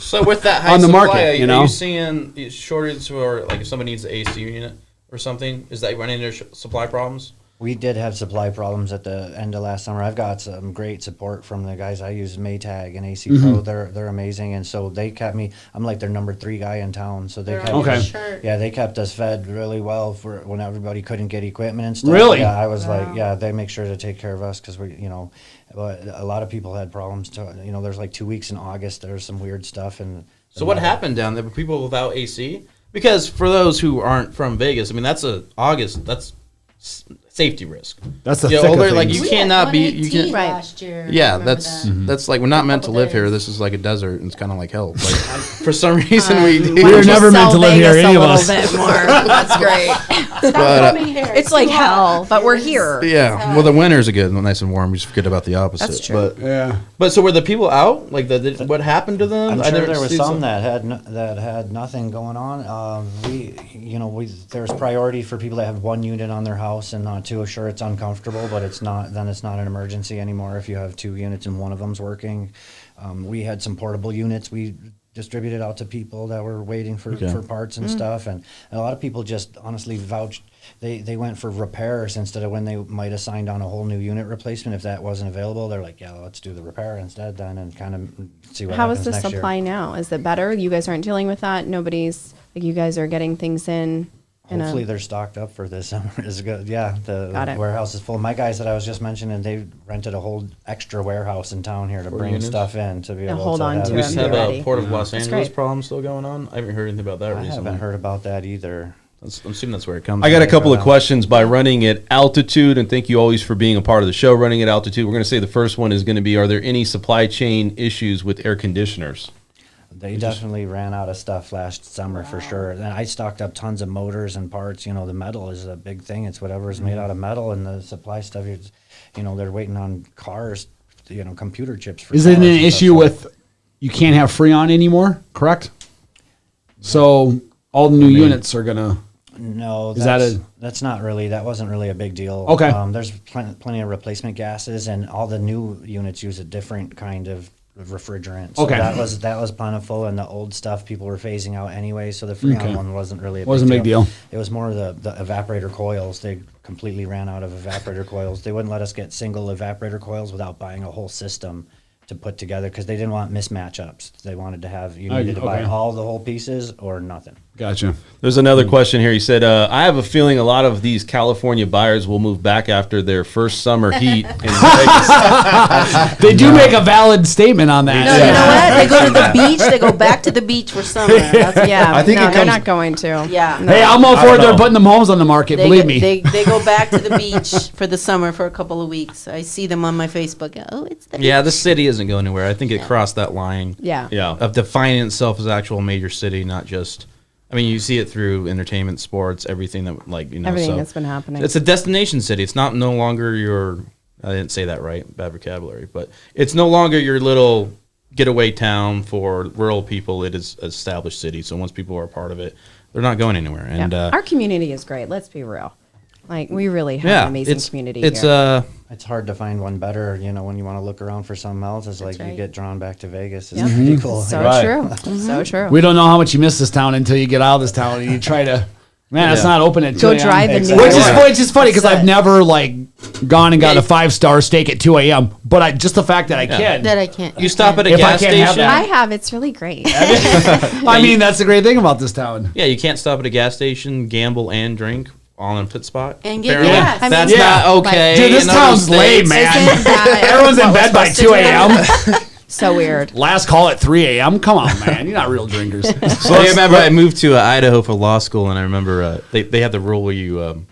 So with that high On the supply, market, are you know? you seeing these shortage or like if somebody needs an AC unit or something? Is that running into supply problems? We did have supply problems at the end of last summer. I've got some great support from the guys I use, Maytag and AC Pro. They're amazing, and so they kept me. I'm like their number 3 guy in town, so they kept Okay. us, Shirt. yeah, they kept us fed really well for when everybody couldn't get equipment and stuff. Really? Yeah, I was like, yeah, they make sure to take care of us because we, but a lot of people had problems too. There's like 2 weeks in August. There's some weird stuff and. So what happened down there? Were people without AC? Because for those who aren't from Vegas, I mean that's safety risk. That's the Yeah, thick of older, like things. you We cannot had be. You 118 can. Right. last year. I Yeah, remember that's that. that's like we're not meant to Couple live here. days. This is like a desert, and it's kind of like hell. Like for some reason we do. We were Just never meant sell to live here, Vegas any a of little us. bit more. That's great. But, It's like hell, but we're here. yeah, well, the winters are good, nice and warm. We just forget about the opposite. That's true. Yeah. But so were the people out? Like what happened to them? I'm I sure never there was see some that had nothing going on. There's priority for people that have 1 unit on their house and not 2. Sure, it's uncomfortable, but it's not an emergency anymore if you have 2 units and one of them's working. We had some portable units we distributed out to people that were waiting for parts and stuff, and a lot of people just honestly vouched. They went for repairs instead of when they might have signed on a whole new unit replacement. If that wasn't available, they're like, yeah, let's do the repair instead then and kind of see what How happens is the next year. supply now? Is it better? You guys aren't dealing with that? Nobody's, like, you guys are getting things in. Hopefully they're stocked up for this summer. Is good. Yeah, the Got it. warehouse is full. My guys that I was just mentioning, they rented a whole extra warehouse in town here to bring units? stuff in to be Yeah, able hold to on have to we it. just them. have They're a ready. Port of Los That's Angeles great. problem still going on. I haven't heard anything about that I recently. haven't heard about that either. I'm assuming that's where it comes I got a from. couple of questions by running at altitude, and thank you always for being a part of the show, running at altitude. We're going to say the first one is going to be, are there any supply chain issues with air conditioners? They definitely ran out of stuff last summer for sure. And I stocked up tons of motors and parts. You know, the metal is a big thing. It's whatever is made out of metal, and the supply stuff. You know, they're waiting on cars. You know, computer chips. For Is it cars an and issue stuff. with you can't have Freon anymore? Correct. So all the new units are gonna. No, Is that that's not really. That wasn't really a big deal. Okay. There's plenty of replacement gases, and all the new units use a different kind of refrigerant. So Okay. that was plentiful, and the old stuff people were phasing out anyway. So the Freon Okay. one wasn't really Wasn't a big deal. It was more the evaporator coils. They completely ran out of evaporator coils. They wouldn't let us get single evaporator coils without buying a whole system to put together because they didn't want mismatch ups. They wanted to have you needed to buy okay. all the whole pieces or nothing. Gotcha. There's another question here. He said, I have a feeling a lot of these California buyers will move back after their first summer heat in Vegas. They do make a valid statement on that. No, you know what? They go to the beach. They go back to the beach for summer. Yeah, I think no, it they're comes- not going to. Yeah. Hey, I'm all I for don't it. They're know. putting them homes on the market. Believe me. They go back to the beach for the summer for a couple of weeks. I see them on my Facebook. Oh, it's the Yeah, beach. the city isn't going anywhere. I think it crossed that line. Yeah. Yeah. Of defining itself as actual major city, not just. I mean, you see it through entertainment, sports, everything that Everything so that's been happening. It's a destination city. It's not no longer your. I didn't say that right. Bad vocabulary, but it's no longer your little getaway town for rural people. It is an established city. So once people are a part of it, they're not going anywhere. And Our community is great. Let's be real. Like, we really have an amazing community it's here. It's hard to find one better, you know, when you want to look around for something else. It's like right. you get drawn back to Vegas. It's Yeah. pretty cool. So Right. true. So true. We don't know how much you miss this town until you get out of this town and you try to. Man, it's not open at 2 Go a.m. drive in New Which York. is funny because I've never like gone and got a 5-star steak at 2 a.m. But just the fact that I can. That I can't. you stop at a If I gas can't have station. I have. It's really great. I mean, that's the great thing about this town. Yeah, you can't stop at a gas station, gamble, and drink all in a pit spot. And get Apparently. gas. I mean, That's Yeah. not okay. Dude, this in other town's lame, states. man. Isn't that Everyone's in what we're bed by supposed to 2 do? a.m. So weird. Last call at 3 a.m. Come on, man. You're not real drinkers. So I remember I moved to Idaho for law school, and I remember they have the rule where you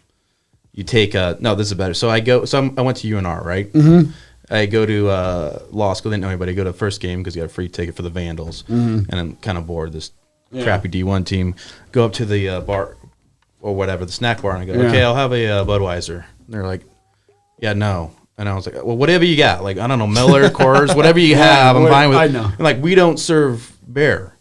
take no, this is better. So I went to UNR, right? Mm-hmm. I go to law school. Didn't know anybody. Go to the first game because you got a free ticket for the Vandals, and I'm kind of bored. This crappy D1 team. Go up to the bar or whatever, the snack bar, and I go, okay, I'll have a Budweiser. And they're like, yeah, no. And I was like, well, whatever you got, like I don't know, Miller, Coors, whatever you have, I'm fine with. I know. And like we don't serve beer.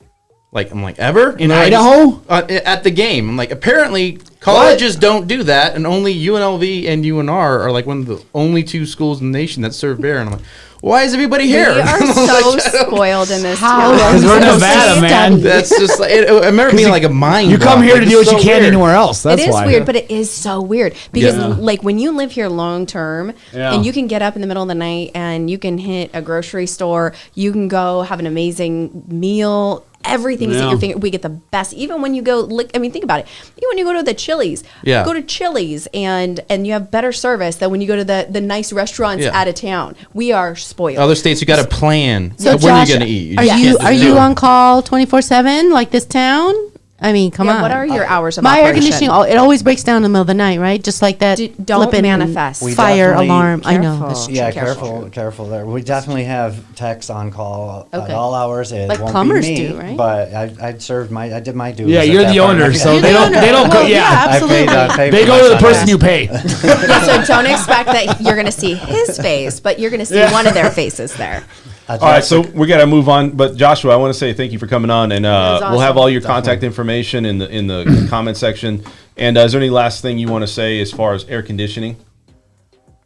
Like I'm like ever In And I Idaho? at the game. I'm like apparently colleges don't do that, and only UNLV and UNR are like one of the only 2 schools in the nation that serve beer. And I'm like, why is everybody here? We are so spoiled in this How town. are Because we're in So Nevada, man. study. That's just like I remember being like a mind. You come block. here Like, to do it's what you so can't weird. anywhere else. That's It is why. weird, but it is so weird because, Yeah. like, when you live here long term, Yeah. and you can get up in the middle of the night and you can hit a grocery store, you can go have an amazing meal. Everything is at Yeah. your finger. We get the best. Even when you go, I mean, think about it. Even when you go to the Chili's, Yeah. go to Chili's and you have better service than when you go to the nice restaurants Yeah. out of town. We are spoiled. Other states, you got to plan So when Josh, you're going to eat. Are just you can't just do it. on call 24/7 like this town? I mean, come Yeah, on. what are your hours of My air operation? conditioning? It always breaks down in the middle of the night, right? Just like that. Don't flippin' manifest. We fire definitely- alarm. I know. Careful. That's Yeah, Careful. careful there. We definitely have techs on call Okay. at all hours. It Like won't plumbers be me, do, right? But I did my duties. Yeah, at you're that the point. owner, so You're they the don't. owner. They don't. Well, Yeah, yeah, I paid, absolutely. they for go my to the Sunday. person you pay. Yeah, so don't expect that you're going to see his face, but you're going to see one of their faces there. All right, so we got to move on. But Joshua, I want to say thank you for coming on, and was we'll have awesome. all your contact information in the comment section. And is there any last thing you want to say as far as air conditioning?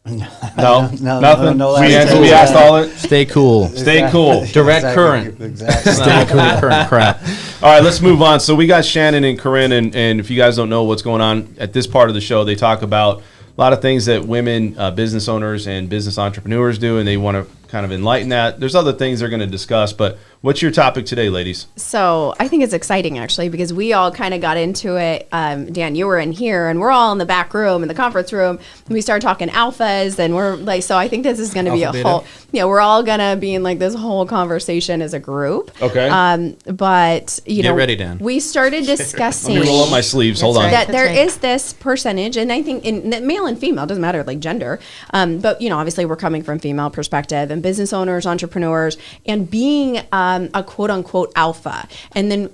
No, No, nothing. no we last we thing. asked all it. Stay cool. Stay cool. Direct Exactly, current. Exactly. It's not direct current crap. All right, let's move on. So we got Shannon and Corinne, and if you guys don't know what's going on at this part of the show, they talk about a lot of things that women, business owners, and business entrepreneurs do, and they want to kind of enlighten that. There's other things they're going to discuss, but what's your topic today, ladies? So I think it's exciting actually because we all kind of got into it. Dan, you were in here, and we're all in the back room in the conference room. And we started talking alphas, and we're like, so I think this is going to be a whole. We're all going to be in like this whole conversation as a group. Okay. But Get ready, Dan. we started discussing. Let me roll up my sleeves. Hold on. That there That's right. is this percentage, and I think in male and female doesn't matter like gender, but obviously we're coming from female perspective and business owners, entrepreneurs, and being a quote unquote alpha, and then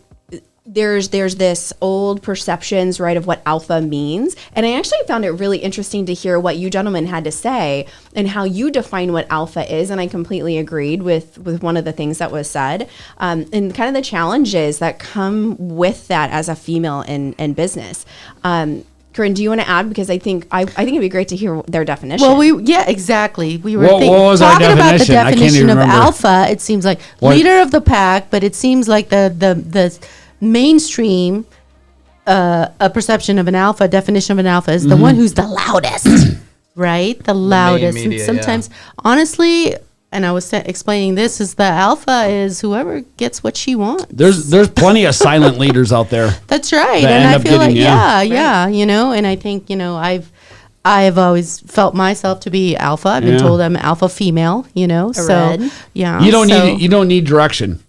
there's this old perceptions, right, of what alpha means. And I actually found it really interesting to hear what you gentlemen had to say and how you define what alpha is. And I completely agreed with one of the things that was said, and kind of the challenges that come with that as a female in business. Corinne, do you want to add? Because I think it'd be great to hear their definition. Well, exactly. We were What was our talking about the definition? I can't definition even of remember. alpha. It seems like What? leader of the pack, but it seems like the mainstream a perception of an alpha, definition of an alpha is the one who's the loudest, right? The loudest. media, And sometimes, honestly, and I was explaining this, is the alpha is whoever gets what she wants. There's plenty of silent leaders out there. That's right. That And end I up feel like, getting, and I think, I've always felt myself to be alpha. I've been Yeah. told I'm alpha female, red. yeah. You don't need direction.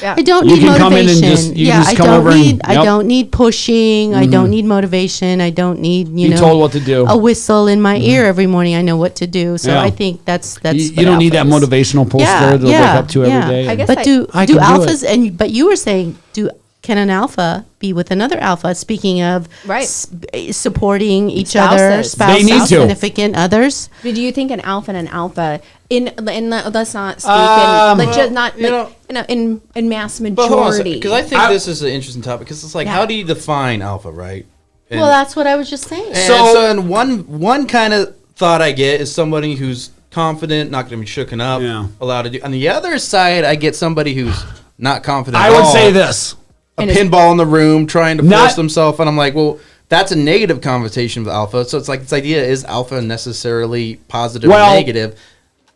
I don't You need can come in motivation. and just- you can just I come don't over and- need. I yep. don't need pushing. I don't need motivation. I don't need Be told what to do. a whistle in my ear every morning. I know what to do. So Yeah. I think that's You don't need that motivational poster to wake up to every day. I guess But do I can do alphas it. but you were saying can an alpha be with another alpha? Speaking of Right. supporting each other, Spouses. spouses, They need to. significant others. Do you think an alpha and an alpha let's not speak let's just not in mass majority? Because I think this is an interesting topic. Because it's like, how do you define alpha, right? And, Well, that's what I was just saying. and one kind of thought I get is somebody who's confident, not going to be shooken up, Yeah. allowed to do. On the other side, I get somebody who's not confident. I at would all, say this. a pinball in the room, trying to Not- force themselves, and I'm like, well, that's a negative connotation with alpha. So it's like this idea: is alpha necessarily positive Well, or negative?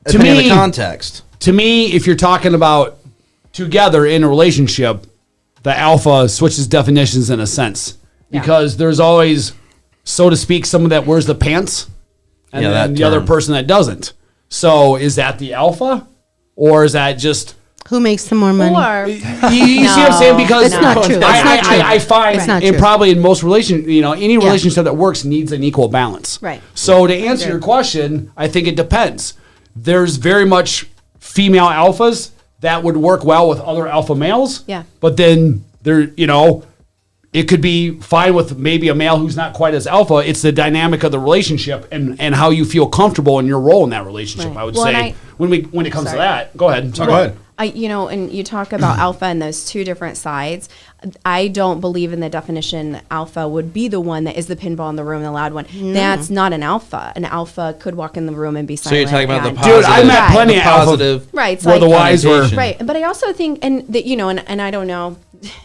to Depending on me- the context. To me, if you're talking about together in a relationship, the alpha switches definitions in a sense. Because there's always, so to speak, someone that wears the pants and Yeah, then that the other term. person that doesn't. So is that the alpha? Or is that just... Who makes the more money? Or You see what I'm saying? Because It's not true. It's not true. I find It's not and true. probably in most any relationship that works needs an equal balance. Right. So to answer your question, I think it depends. There's very much female alphas that would work well with other alpha males. Yeah. But then it could be fine with maybe a male who's not quite as alpha. It's the dynamic of the relationship and how you feel comfortable in your role in that relationship. Right. I would Well, and say when it comes to Sorry. that. Go ahead. Go ahead. And you talk about alpha and those two different sides. I don't believe in the definition alpha would be the one that is the pinball in the room, the loud one. That's not an alpha. An alpha could walk in the room and be silent. So you're talking about the and- positive, Dude, I met plenty the of alpha- positive, Right. It's Where the like- wise were. connotation. Right. But I also think, and I don't know,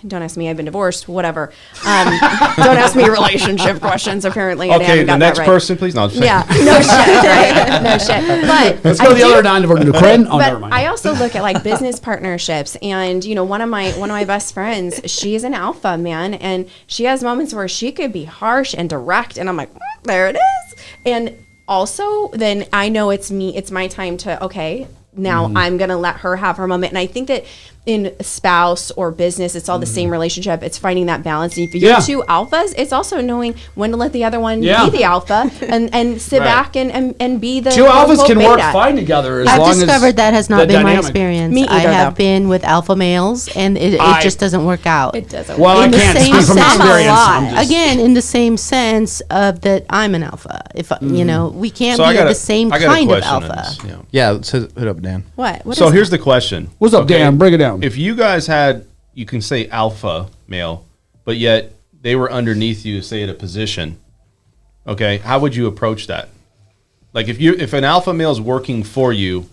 don't ask me, I've been divorced, whatever. Don't ask me relationship questions, apparently. and I Okay, haven't the got next that right. person, please. No, I'm just Yeah, no shit, right? No shit. But Let's go to the other non-divergent. Corinne? Oh, never but mind. I also look at like business partnerships, and one of my best friends, she's an alpha, man, and she has moments where she could be harsh and direct, and I'm like, there it is. And also, then I know it's my time to now Mm-hmm. I'm gonna let her have her moment, and I think that in spouse or business, it's all the same relationship. It's finding that balance. And if you're Yeah. two alphas, it's also knowing when to let the other one Yeah. be the alpha and sit Right. back and be the Two alphas quote, can work beta. fine together as I've long as discovered that has not the been my dynamic. experience. Me I either, have though. been with alpha males, and it just doesn't work out. It doesn't. Well, I In the can't same speak from sense- experience. I'm I'm just- Again, in the same sense of that I'm an alpha. If we can't So I be got the same I got a kind of question on alpha. this, Yeah, let's hit it up, Dan. What? What So is here's the question. What's up, Dan? Break it down. If you guys had, you can say alpha male, but yet they were underneath you, say at a position, okay, how would you approach that? Like if an alpha male is working for you,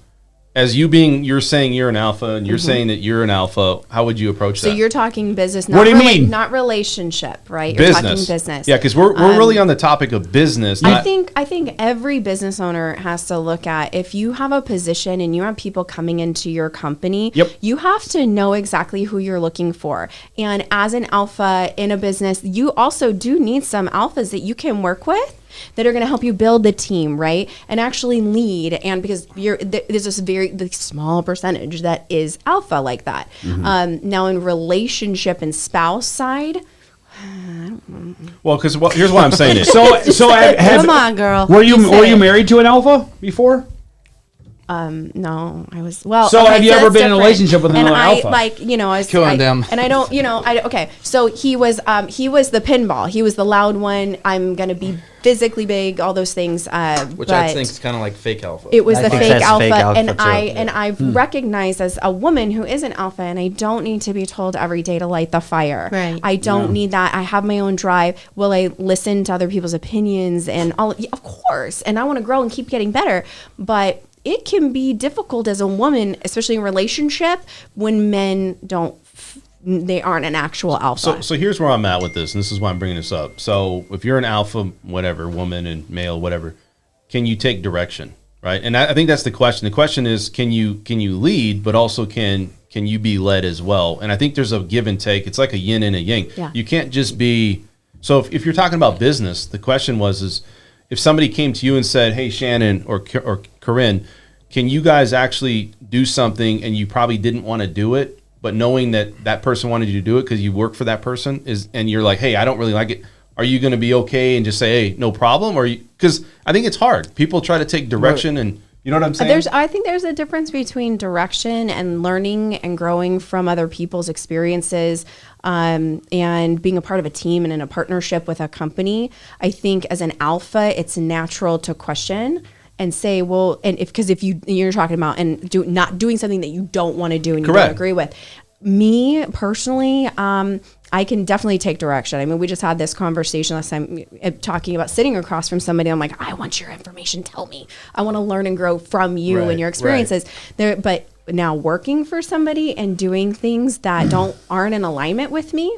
as you're saying you're an alpha and you're saying that you're an alpha, how would you approach that? So you're talking business, not What do you mean? Not relationship, right? You're talking business. Yeah, because we're really on the topic of business. I think every business owner has to look at, if you have a position and you have people coming into your company, you have to know exactly who you're looking for. And as an alpha in a business, you also do need some alphas that you can work with that are going to help you build the team, right? And actually lead. And because there's this very small percentage that is alpha like that. Now in relationship and spouse side, well, because here's why I'm saying it. So Come on, girl. Were you married to an alpha before? no, I was So have you ever been in a relationship with another alpha? I was Killing them. And I don't, okay. So he was the pinball. He was the loud one. I'm gonna be physically big, all those things. Which I think is kind of like fake alpha. It was the think fake that's alpha, fake alpha and too. I've recognized as a woman who is an alpha, and I don't need to be told every day to light the fire. Right. I don't need that. I have my own drive. Will I listen to other people's opinions and all? Of course. And I want to grow and keep getting better, but it can be difficult as a woman, especially in relationship, when men they aren't an actual alpha. So here's where I'm at with this, and this is why I'm bringing this up. So if you're an alpha, whatever, woman and male, whatever, can you take direction, right? And I think that's the question. The question is, can you lead, but also can you be led as well? And I think there's a give and take. It's like a yin and a yang. Yeah. You can't just be. So if you're talking about business, the question is if somebody came to you and said, "Hey, Shannon or Corinne, can you guys actually do something?" and you probably didn't want to do it, but knowing that person wanted you to do it because you work for that person and you're like, "Hey, I don't really like it." Are you going to be okay and just say, "Hey, no problem"? Or because I think it's hard. People try to take direction, and you know what I'm saying. I think there's a difference between direction and learning and growing from other people's experiences, and being a part of a team and in a partnership with a company. I think as an alpha, it's natural to question and say, well, and if you're talking about not doing something that you don't want to do and you don't agree with. Me personally, I can definitely take direction. I mean, we just had this conversation last time talking about sitting across from somebody. I'm like, I want your information. Tell me. I want to learn and grow from you and your experiences. But now working for somebody and doing things that aren't in alignment with me,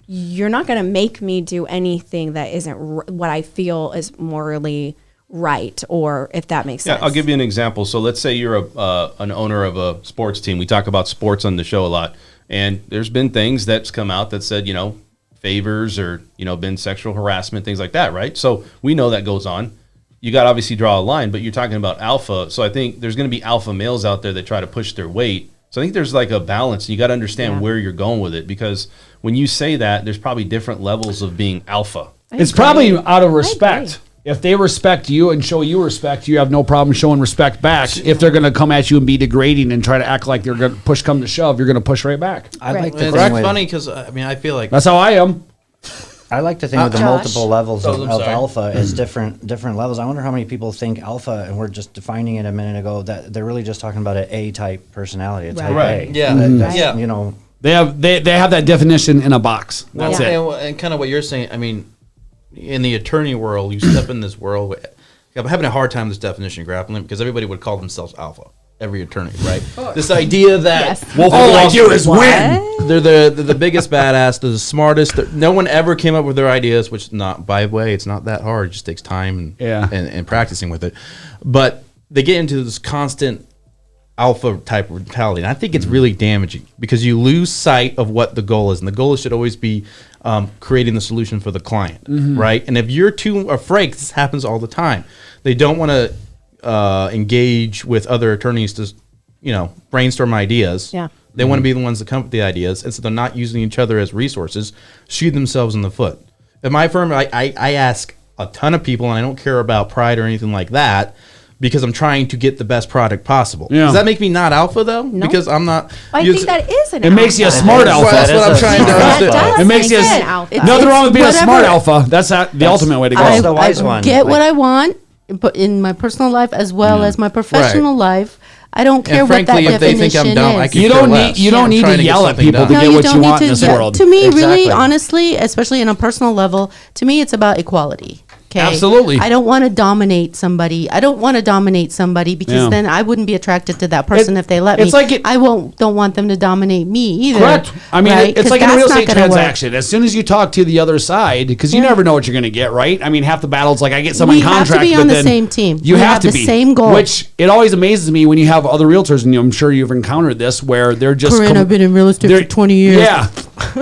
you're not going to make me do anything that isn't what I feel is morally right, or if that makes sense. I'll give you an example. So let's say you're an owner of a sports team. We talk about sports on the show a lot, and there's been things that's come out that said, favors or, been sexual harassment, things like that, right? So we know that goes on. You got to obviously draw a line, but you're talking about alpha. So I think there's going to be alpha males out there that try to push their weight. So I think there's like a balance. You got to understand where you're going with it, because when you say that, there's probably different levels of being alpha. It's probably out of respect. If they respect you and show you respect, you have no problem showing respect back. If they're going to come at you and be degrading and try to act like they're going to push come to shove, you're going to push right back. I like to It's funny because I feel like That's how I am. I like to think of the multiple levels of I'm sorry. alpha as different levels. I wonder how many people think alpha, and we're just defining it a minute ago, that they're really just talking about an A-type personality, a type A. Yeah. That's, Yeah. They have that definition in a box. That's it. And kind of what you're saying, I mean, in the attorney world, you step in this world. I'm having a hard time with this definition grappling because everybody would call themselves alpha. Every attorney, right? This idea that all I do is win. They're the biggest badass, they're the smartest. No one ever came up with their ideas, which by the way, it's not that hard. It just takes time and practicing with it. But they get into this constant alpha type mentality, and I think it's really damaging because you lose sight of what the goal is, and the goal should always be creating the solution for the client, right? And if you're too afraid, this happens all the time. They don't want to engage with other attorneys to, brainstorm ideas. Yeah. They want to be the ones that come up with the ideas, and so they're not using each other as resources, shoot themselves in the foot. At my firm, I ask a ton of people, and I don't care about pride or anything like that, because I'm trying to get the best product possible. Yeah. Does that make me not alpha, though? No. Because I'm not... I think that is an It alpha. makes you a smart alpha. That's what I'm trying to That understand. does It makes make you an alpha. nothing wrong with being a whatever- smart alpha. That's the ultimate way to go. That's the wise one. Get what I want, but in my personal life as well as my professional life. I don't care And what that frankly, if they definition think I'm dumb, I is. could You care don't less. need you don't I'm need trying to get yell at something people done. to No, get you what don't you need want to in this yell. world. To me, really, Exactly. honestly, especially in a personal level, to me, it's about equality. Okay. Absolutely. I don't want to dominate somebody. Because Yeah. then I wouldn't be attracted to that person if they let me. it's like it- I don't want them to dominate me either. Correct. I mean, right? it's 'Cause like in a that's real not estate gonna work. transaction. As soon as you talk to the other side, because you never know what you're going to get, right? I mean, half the battle's like I get someone We have to contract, be but on the then same team. You We have have to the be same goal. Which it always amazes me when you have other realtors, and I'm sure you've encountered this, where they're just Corinne, I've been in real estate they're- for 20 years. Yeah.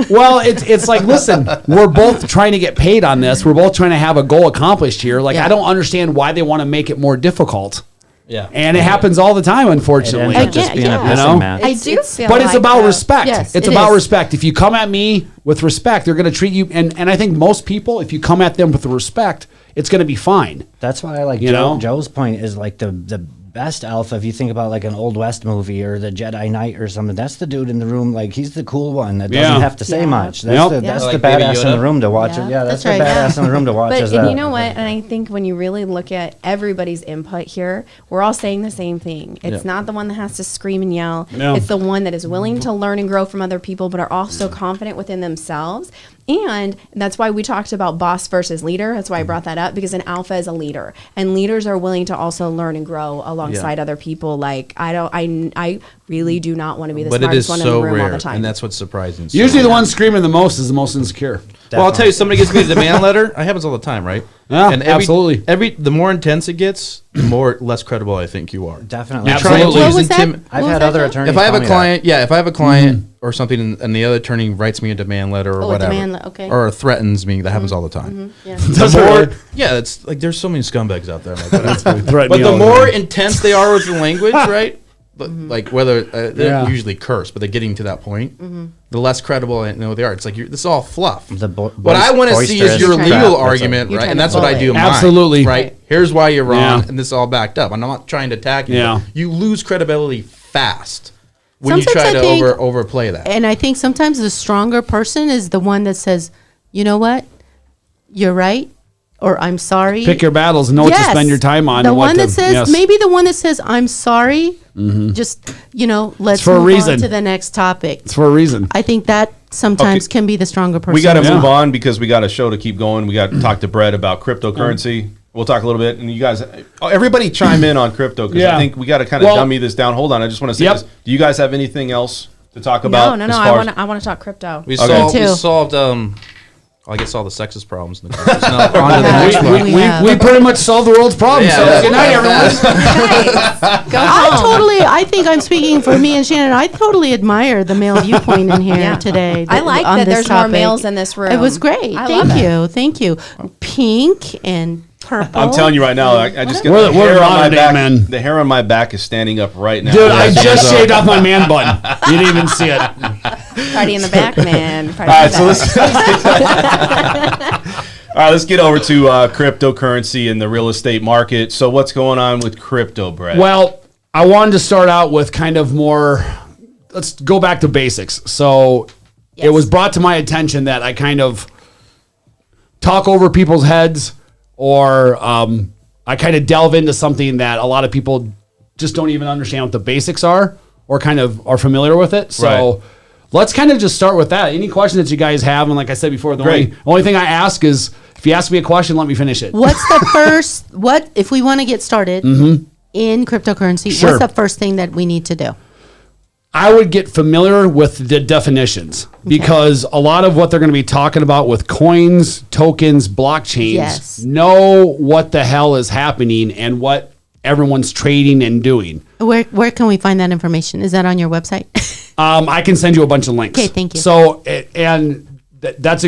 Well, it's like, listen, we're both trying to get paid on this. We're both trying to have a goal accomplished here. Like, Yeah. I don't understand why they want to make it more difficult. Yeah. And it happens all the time, unfortunately. It ends up just being a Yeah. pissing You know? match. I do feel But it's like about that. respect. Yes, It's it about is. respect. If you come at me with respect, they're going to treat you. And I think most people, if you come at them with respect, it's going to be fine. That's why I like You know? Joe's point is like the best alpha. If you think about like an Old West movie or the Jedi Knight or something, that's the dude in the room. Like he's the cool one that doesn't Yeah. have to say Yeah. much. That's Yep. the Yeah. that's Like the Baby badass in Yoda? the room to watch Yeah. it. Yeah, that's That's the right, badass yeah. in the room to watch. But is and that. you know what? And I think when you really look at everybody's input here, we're all saying the same thing. It's not the one that has to scream and yell. No. It's the one that is willing to learn and grow from other people, but are also confident within themselves. And that's why we talked about boss versus leader. That's why I brought that up, because an alpha is a leader, and leaders are willing to also learn and grow alongside other people. Like I really do not want to be the But it is smartest one in so the room all rare, the time. and that's what's surprising. Usually the one screaming the most is the most insecure. Well, I'll tell you, somebody gives me a demand letter. It happens all the time, right? Yeah, and absolutely. The more intense it gets, the more less credible I think you are. Definitely. You're trying Absolutely. to What was that? I've What was had that, other Joe? attorneys. If I have tell a me client, if I have a client or something, and the other attorney writes me a demand letter or Oh, a whatever, demand okay. or threatens me, that happens all the time. Yeah. Does The it more, really? yeah, it's like there's so many scumbags out there. I'm like, whatever. Threaten But me the all more time. intense they are with the language, right? But like whether they Yeah. don't usually curse, but they're getting to that point, the less credible I know they are. It's like this is all fluff. What I want to see is your boisterous legal crap. argument, You're right? trying And to that's what I bully. do. In mine, Absolutely. right? Here's why you're wrong, Yeah. and this is all backed up. I'm not trying to attack you. Yeah. But you lose credibility fast when you Sometimes try I to think- overplay that. And I think sometimes the stronger person is the one that says, you know what? You're right. Or I'm sorry. Pick your battles and know what to Yes. spend your time on. The and what one to- that says, yes. maybe the one that says, I'm sorry. Just, let's for a move reason. on to the next topic. It's for a reason. I think that sometimes Okay. can be the stronger person. We got to Yeah. move on because we got a show to keep going. We got to talk to Brett about cryptocurrency. We'll talk a little bit, and you guys, everybody chime in on crypto because Yeah. I think we got to kind of Well- dummy this down. Hold on, I just want to say Yep. this. Do you guys have anything else to talk about? No. as I far as- want to talk crypto. We Okay. solved. Me We too. solved. I guess all the sexist problems in the country. So now on to the next Yeah. one. We have. We pretty much solved the world's problems. Yeah, so yeah. good night, everyone. Guys, go I think I'm speaking for me and Shannon. I totally admire the male viewpoint in here Yeah. today. I like on that this there's more topic. males in this room. It was great. I love Thank it. you. Thank you. Pink and purple. I'm telling you right now, I just get We're the the- we're hair on my modern day back. men. The hair on my back is standing up right now. Dude, I Yeah, just so- shaved off my man bun. You didn't even see it. Party in the back, man. Party All in right, the so back. All right, let's get over to cryptocurrency and the real estate market. So, what's going on with crypto, Brett? Well, I wanted to start out with kind of more, let's go back to basics. So it was brought to my attention that I kind of talk over people's heads or I kind of delve into something that a lot of people just don't even understand what the basics are or kind of are familiar with it. So Right. let's kind of just start with that. Any questions that you guys have? And like I said before, the Great. only thing I ask is if you ask me a question, let me finish it. What's the first? What if we want to get started in cryptocurrency? Sure. What's the first thing that we need to do? I would get familiar with the definitions because a lot of what they're going to be talking about with coins, tokens, blockchains, Yes. know what the hell is happening and what everyone's trading and doing. Where can we find that information? Is that on your website? I can send you a bunch of links. Okay, thank you. So, that's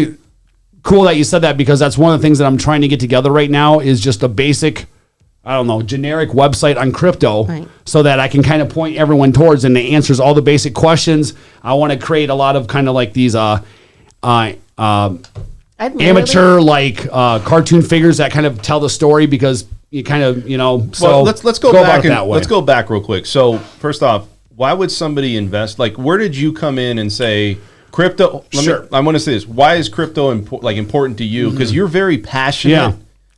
cool that you said that because that's one of the things that I'm trying to get together right now is just a basic, I don't know, generic website on crypto Right. so that I can kind of point everyone towards and it answers all the basic questions. I want to create a lot of kind of like these amateur like cartoon figures that kind of tell the story because you kind of, so well, let's go about back it that way. let's go back real quick. So, first off, why would somebody invest? Like, where did you come in and say crypto? Sure. I want to say this. Why is crypto important to you? Because you're very passionate. Yeah.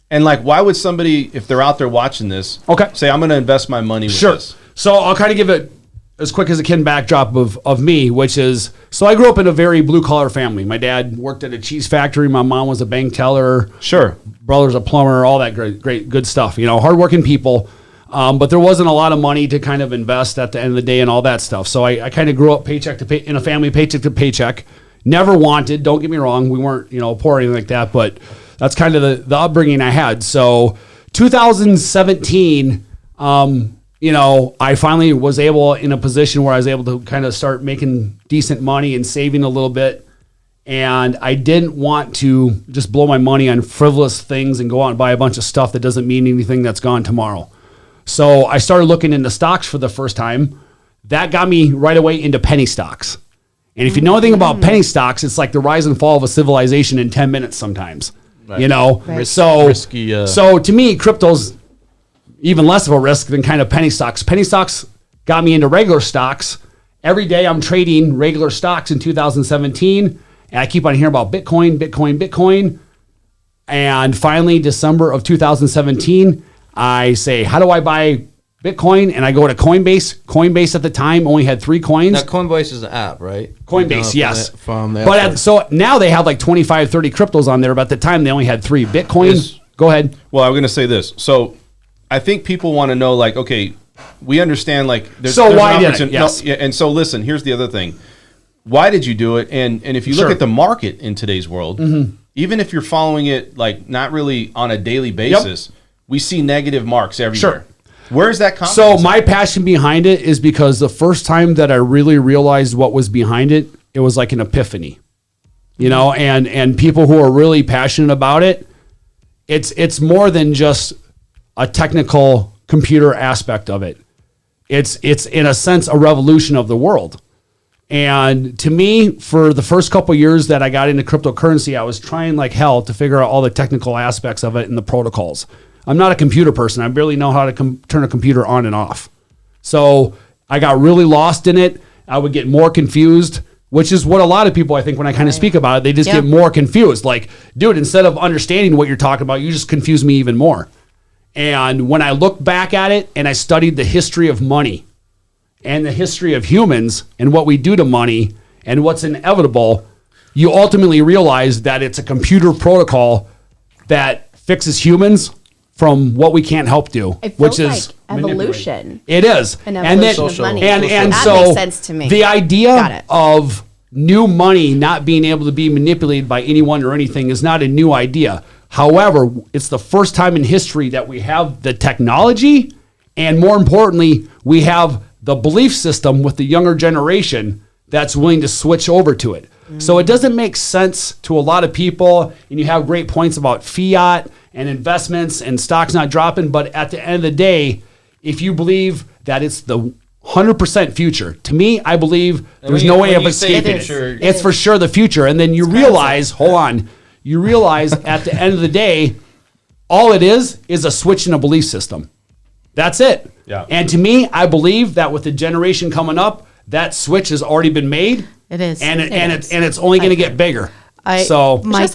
And like, why would somebody, if they're out there watching this, Okay. say, I'm going to invest my money with Sure. this? So I'll kind of give it as quick as I can backdrop of me, which is, so I grew up in a very blue collar family. My dad worked at a cheese factory. My mom was a bank teller. Sure. brother's a plumber, all that great, good stuff. Hardworking people. But there wasn't a lot of money to kind of invest at the end of the day and all that stuff. So I kind of grew up in a family paycheck to paycheck. Never wanted, don't get me wrong, we weren't, poor or anything like that, but that's kind of the upbringing I had. So 2017, I finally was in a position where I was able to kind of start making decent money and saving a little bit. And I didn't want to just blow my money on frivolous things and go out and buy a bunch of stuff that doesn't mean anything that's gone tomorrow. So I started looking into stocks for the first time. That got me right away into penny stocks. And if you know anything about penny stocks, it's like the rise and fall of a civilization in 10 minutes sometimes. Right. Right. Risky. So to me, crypto's even less of a risk than kind of penny stocks. Penny stocks got me into regular stocks. Every day I'm trading regular stocks in 2017, and I keep on hearing about Bitcoin. And finally, December of 2017, I say, how do I buy Bitcoin? And I go to Coinbase. Coinbase at the time only had 3 coins. Now, Coinbase is an app, right? Coinbase, yes. From the But so now they have like 25, 30 cryptos on there. But at the time, they only had 3. Bitcoin, go ahead. Well, I'm going to say this. So I think people want to know, like, okay, we understand, like, there's why an did opportunity. it? Yes. No, yeah, and so listen, here's the other thing. Why did you do it? And if you look Sure. at the market in today's world, even if you're following it, like, not really on a daily basis, we see negative marks everywhere. Sure. Where's that confidence? So my passion behind it is because the first time that I really realized what was behind it, it was like an epiphany, and people who are really passionate about it, it's more than just a technical computer aspect of it. It's in a sense a revolution of the world. And to me, for the first couple of years that I got into cryptocurrency, I was trying like hell to figure out all the technical aspects of it and the protocols. I'm not a computer person. I barely know how to turn a computer on and off. So I got really lost in it. I would get more confused, which is what a lot of people, I think, when I kind of speak about it, they just get more confused. Like, dude, instead of understanding what you're talking about, you just confuse me even more. And when I look back at it and I studied the history of money and the history of humans and what we do to money and what's inevitable, you ultimately realize that it's a computer protocol that fixes humans from what we can't help do, It feels which is like evolution. It is. An evolution of money. And That so makes sense to me. the Got idea it. of new money not being able to be manipulated by anyone or anything is not a new idea. However, it's the first time in history that we have the technology, and more importantly, we have the belief system with the younger generation that's willing to switch over to it. So it doesn't make sense to a lot of people, and you have great points about fiat and investments and stocks not dropping, but at the end of the day, if you believe that it's the 100% future, to me, I believe there's no way of escaping it. It's for sure the future. And then you realize, you realize at the end of the day, all it is a switch in a belief system. That's it. Yeah. And to me, I believe that with the generation coming up, that switch has already been made. It is. And it's only going to get bigger. My Just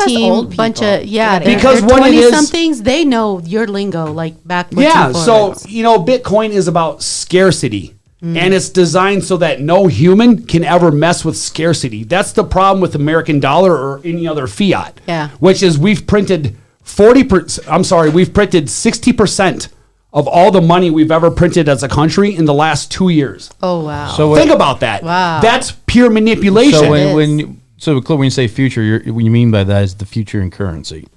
us team, old bunch people. of they're Because what it 20 is- somethings, they know your lingo like backwards. Yeah, and so forwards. Bitcoin is about scarcity, and it's designed so that no human can ever mess with scarcity. That's the problem with American dollar or any other fiat. Yeah. Which is we've printed 60% of all the money we've ever printed as a country in the last 2 years. Oh wow. So Think about that. Wow. That's pure manipulation. So It when you say future, what you mean by that is the future in currency.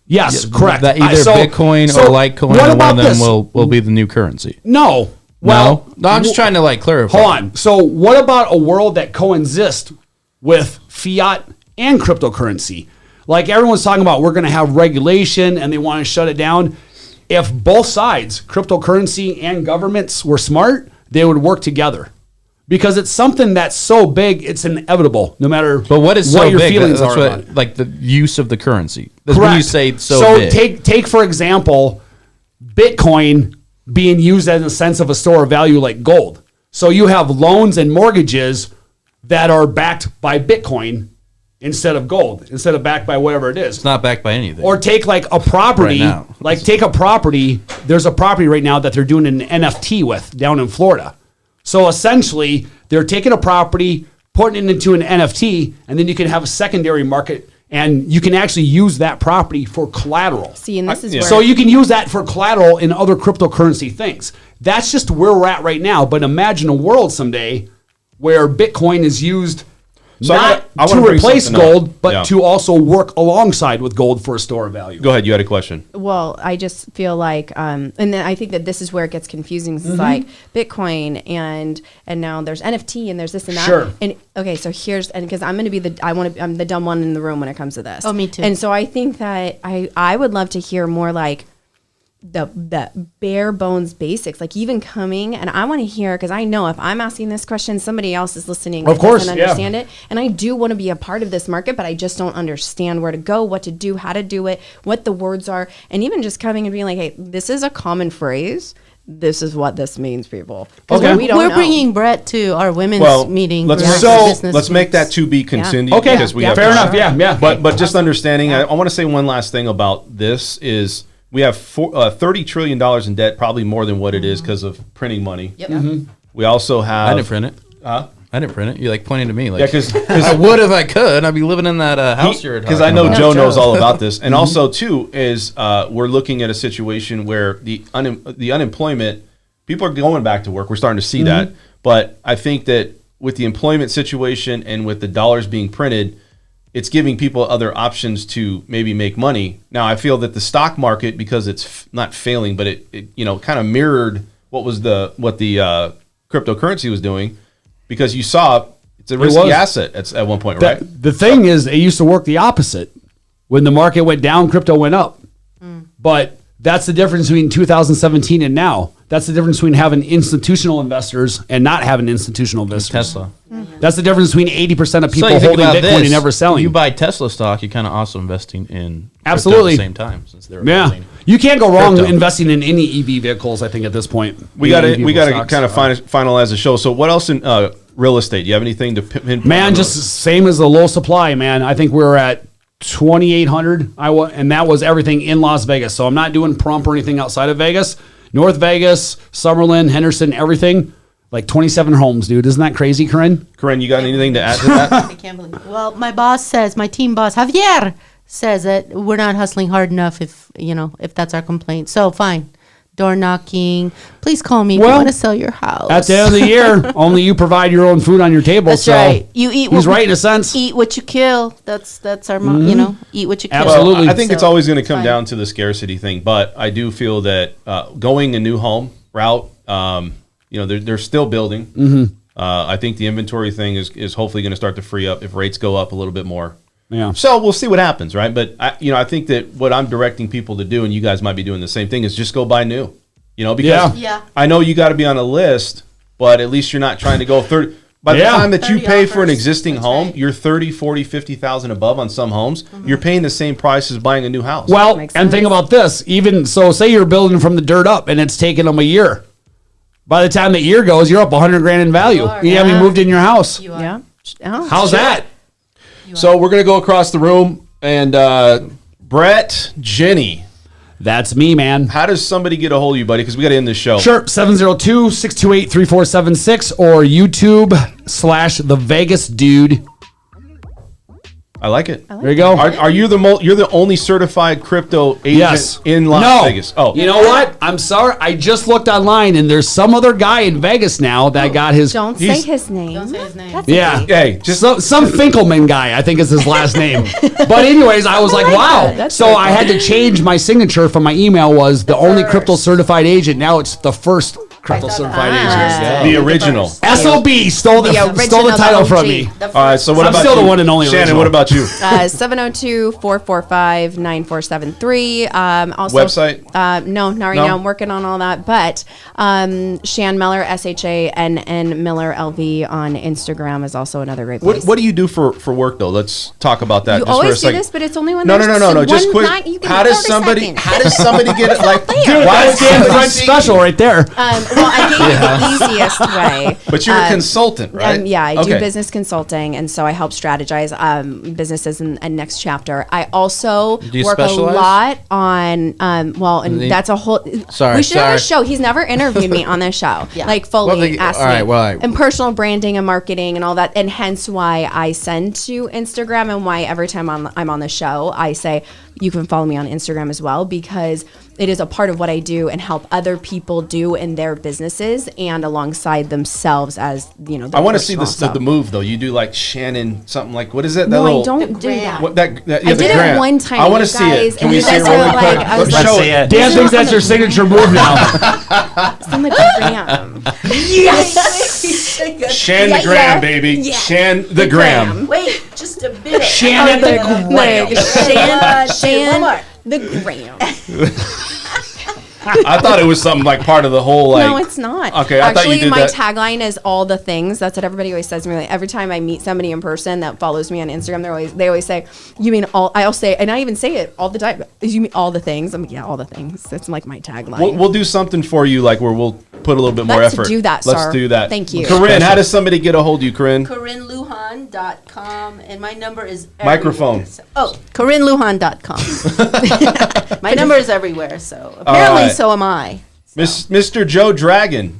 Yes, correct. That either Bitcoin or Litecoin, what or one about of them this? will be the new currency. No. Well, no, I'm just trying to clarify. Hold on. So what about a world that coexists with fiat and cryptocurrency? Like everyone's talking about, we're going to have regulation and they want to shut it down. If both sides, cryptocurrency and governments, were smart, they would work together. Because it's something that's so big, it's inevitable, no matter But what is so your big? feelings That's are what, about it. like the use of the currency. That's Correct. when you say so big. take for example, Bitcoin being used as a sense of a store of value like gold. So you have loans and mortgages that are backed by Bitcoin instead of gold, instead of backed by whatever it is. It's not backed by anything. Or take like a property, Right now. take a property. There's a property right now that they're doing an NFT with down in Florida. So essentially, they're taking a property, putting it into an NFT, and then you can have a secondary market And you can actually use that property for collateral. See, and this is yeah. where So you can use that for collateral in other cryptocurrency things. That's just where we're at right now. But imagine a world someday where Bitcoin is used So not I wanna to bring replace something up. gold, but Yeah. to also work alongside with gold for a store of value. Go ahead. You had a question. Well, I just feel like, and then I think that this is where it gets confusing. It's like Bitcoin and now there's NFT and there's this and that. Sure. And okay, so here's because I'm going to be I'm the dumb one in the room when it comes to this. Oh, me too. And so I think that I would love to hear more like the bare bones basics, like even coming, and I want to hear, because I know if I'm asking this question, somebody else is listening. Of course, doesn't yeah. understand it, and I do want to be a part of this market, but I just don't understand where to go, what to do, how to do it, what the words are, and even just coming and being like, hey, this is a common phrase. This is what this means, people. 'Cause Okay. we don't We're know. bringing Brett to our women's Well, meeting. let's for So- business let's make that groups. to be continued. Okay, because we Yeah, have fair for enough. sure. Yeah. But just understanding, I want to say one last thing about this is we have $30 trillion in debt, probably more than what it is because of printing money. Yep. We also have. I didn't print it. I didn't print it. You're like pointing to me. Like, Yeah, because I would if I could. I'd be living in that house you're because talking I know about. Joe knows all about this, and also too is we're looking at a situation where the unemployment, people are going back to work. We're starting to see that, but I think that with the employment situation and with the dollars being printed, it's giving people other options to maybe make money. Now, I feel that the stock market, because it's not failing, but it kind of mirrored what the cryptocurrency was doing, because you saw it's a risky was. asset at one point, right? The thing is, it used to work the opposite. When the market went down, crypto went up. But that's the difference between 2017 and now. That's the difference between having institutional investors and not having institutional investors. Tesla. That's the difference between 80% of people So you think holding about Bitcoin this, and never selling. You buy Tesla stock, you're kind of also investing in crypto Absolutely. at the same time, since they're Yeah, investing. you can't go wrong Crypto. investing in any EV vehicles. I think at this point, We got Any to EV stocks. kind of finalize the show. So what else in real estate? Do you have anything to pinpoint? Man, on just those? same as the low supply. Man, I think we were at 2,800. And that was everything in Las Vegas. So I'm not doing Pahrump or anything outside of Vegas. North Vegas, Summerlin, Henderson, everything. Like 27 homes, dude. Isn't that crazy, Corinne? Corinne, you got anything to add to that? I can't believe it. Well, my boss says, my team boss, Javier, says that we're not hustling hard enough if that's our complaint. So fine. Door knocking. Please call me if you Well, want to sell your house. At the end of the year, only you provide your own food on your table. That's so right. You eat. He's right in a sense. Eat what you kill. That's our eat what you kill. Absolutely. Well, I think it's So, always going to come fine. down to the scarcity thing, but I do feel that going a new home route, they're still building. Mm-hmm. I think the inventory thing is hopefully going to start to free up if rates go up a little bit more. Yeah. So we'll see what happens, right? But I think that what I'm directing people to do, and you guys might be doing the same thing, is just go buy new. Because Yeah. I know you got to be on a list, but at least you're not trying to go 30. By the Yeah. time that you 30 pay for an offers. existing That's home, right. you're 30, 40, 50,000 above on some homes. You're paying the same price as buying a new house. Well, Makes and sense. think about this. Even so, say you're building from the dirt up, and it's taken them a year. By the time the year goes, you're up 100 grand in value. are. You haven't Yeah. moved in your house. You are. Yeah. Oh, How's shit. that? So we're going to go across the room. And Brett, Jenny, That's me, man. how does somebody get a hold of you, buddy? Because we got to end this show. Sure, 702-628-3476 or YouTube/The Vegas Dude. I like it. There you go. Are you you're the only certified crypto agent Yes. in Las No. Vegas? Oh, You know what? I'm sorry. I just looked online, and there's some other guy in Vegas now that got his. Don't say He's- his name. Don't say his name. That's Yeah. okay. Hey, just Some Finkelman guy, I think is his last name. But anyways, I was like, wow. That's So very I had to change my signature from my email was the only crypto certified agent. Now it's the first crypto certified agent. the original. SOB stole the original title from OG. me. All right, so what I'm about still you? the one and only Shannon, original. what about you? 702-445-9473. Also, Website? No, not right No? now. I'm working on all that. But Shan Miller, SHANN Miller LV on Instagram is also another great place. What do you do for work though? Let's talk about that. You just for a always do second. this, but it's only when No, there's Just one quick. night you can How do does 30 somebody? seconds. How does somebody get it? Like, Dude, why that's is Dan somebody French seeking- special right there. Well, I gave you the easiest way. But you're a consultant, right? Yeah, I do Okay. business consulting, and so I help strategize businesses in next chapter. I also you work specialize? a lot on that's a whole. Sorry, we should have a sorry. show. He's never interviewed me on this show, like fully Well, they- asked all right, me, well, and personal branding and marketing and all that, and hence why I send to Instagram and why every time I'm on the show I say you can follow me on Instagram as well, because it is a part of what I do and help other people do in their businesses and alongside themselves as, you know, I want to see personal, the move though. You do like Shannon something like what is it? That No, little, I don't do that. What that? Yeah, I the did it gram. one time, I want to you see guys, it. Can and we you see it guys were really like- quick? I was Let's like- show see it. it. Dan thinks that's your signature move now. It's on the gram. Shan the gram, baby. Yeah. Shan the gram. Wait, just a bit. Shannon the Gram. Shan the gram. I thought it was something like part of the whole like. No, it's not. Okay, I thought you Actually, did my that. tagline is all the things. That's what everybody always says to me. Like, every time I meet somebody in person that follows me on Instagram, they always say, "You mean all?" I'll say, and I even say it all the time. You mean all the things? I'm like, yeah, all the things. That's like my tagline. We'll do something for you, like where we'll put a little bit more Let's effort. do that, Let's sir. do that. Thank you. Corinne, how does somebody get a hold of you, Corinne? CorinneLujan.com, and my number is Microphone. everywhere. Oh, CorinneLujan.com. My number is everywhere, so apparently right. so am I. Mr. Joe Dragon.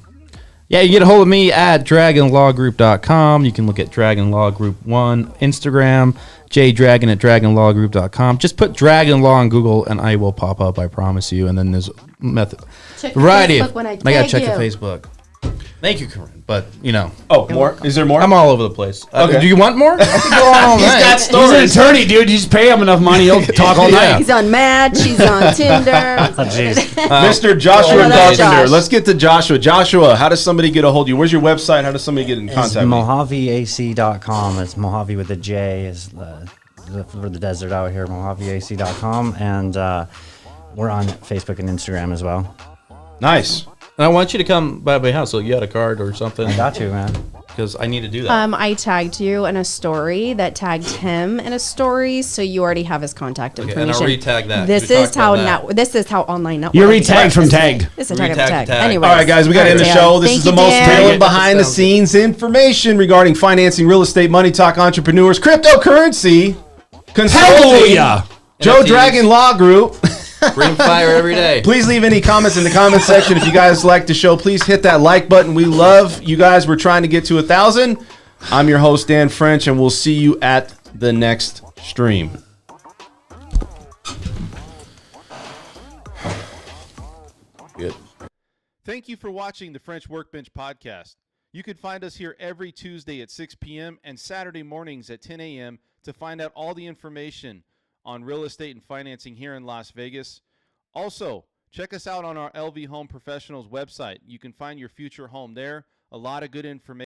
Yeah, you get a hold of me at dragonlawgroup.com. You can look at Dragon Law Group 1 Instagram, jdragon at dragonlawgroup.com. Just put Dragon Law on Google and I will pop up, I promise you. And then there's method. Check the Variety. Facebook when I gotta tag check you. the Facebook. Thank you, Corinne. But, you know, Oh, more? Is there more? I'm all over the place. Okay. Do you want more? I can go on all night. He's an attorney, dude. You just pay him enough money, he'll talk all night. He's on Match, he's on Tinder. Mr. Joshua Oh, that's Carpenter. Josh. Let's get to Joshua. Joshua, how does somebody get a hold of you? Where's your website? How does somebody get in It's contact with you? mojaveac.com. It's Mojave with a J is for the desert out here, mojaveac.com. And we're on Facebook and Instagram as well. Nice. And I want you to come by my house so you got a card or something. I got you, man. Because I need to do that. I tagged you in a story that tagged him in a story, so you already have his contact Okay, information. and I'll re-tag that. This We is talked how about that. this is how online networking. You're re-tagged from tagged. This is a tag of Re-tag tag. to tag. Anyways. All right, guys, we got to end the Dan. show. This Thank is the you, most Dan. tailored behind the scenes information regarding financing, real estate, money talk, entrepreneurs, cryptocurrency, consulting. Hallelujah. Joe NFTs. Dragon Law Group. Bring fire every day. Please leave any comments in the comment section. If you guys like the show, please hit that like button. We love you guys. We're trying to get to 1,000. I'm your host, Dan French, and we'll see you at the next stream. Good. Thank you for watching the French Workbench podcast. You can find us here every Tuesday at 6 p.m. and Saturday mornings at 10 a.m. to find out all the information on real estate and financing here in Las Vegas. Also, check us out on our LV Home Professionals website. You can find your future home there. A lot of good information.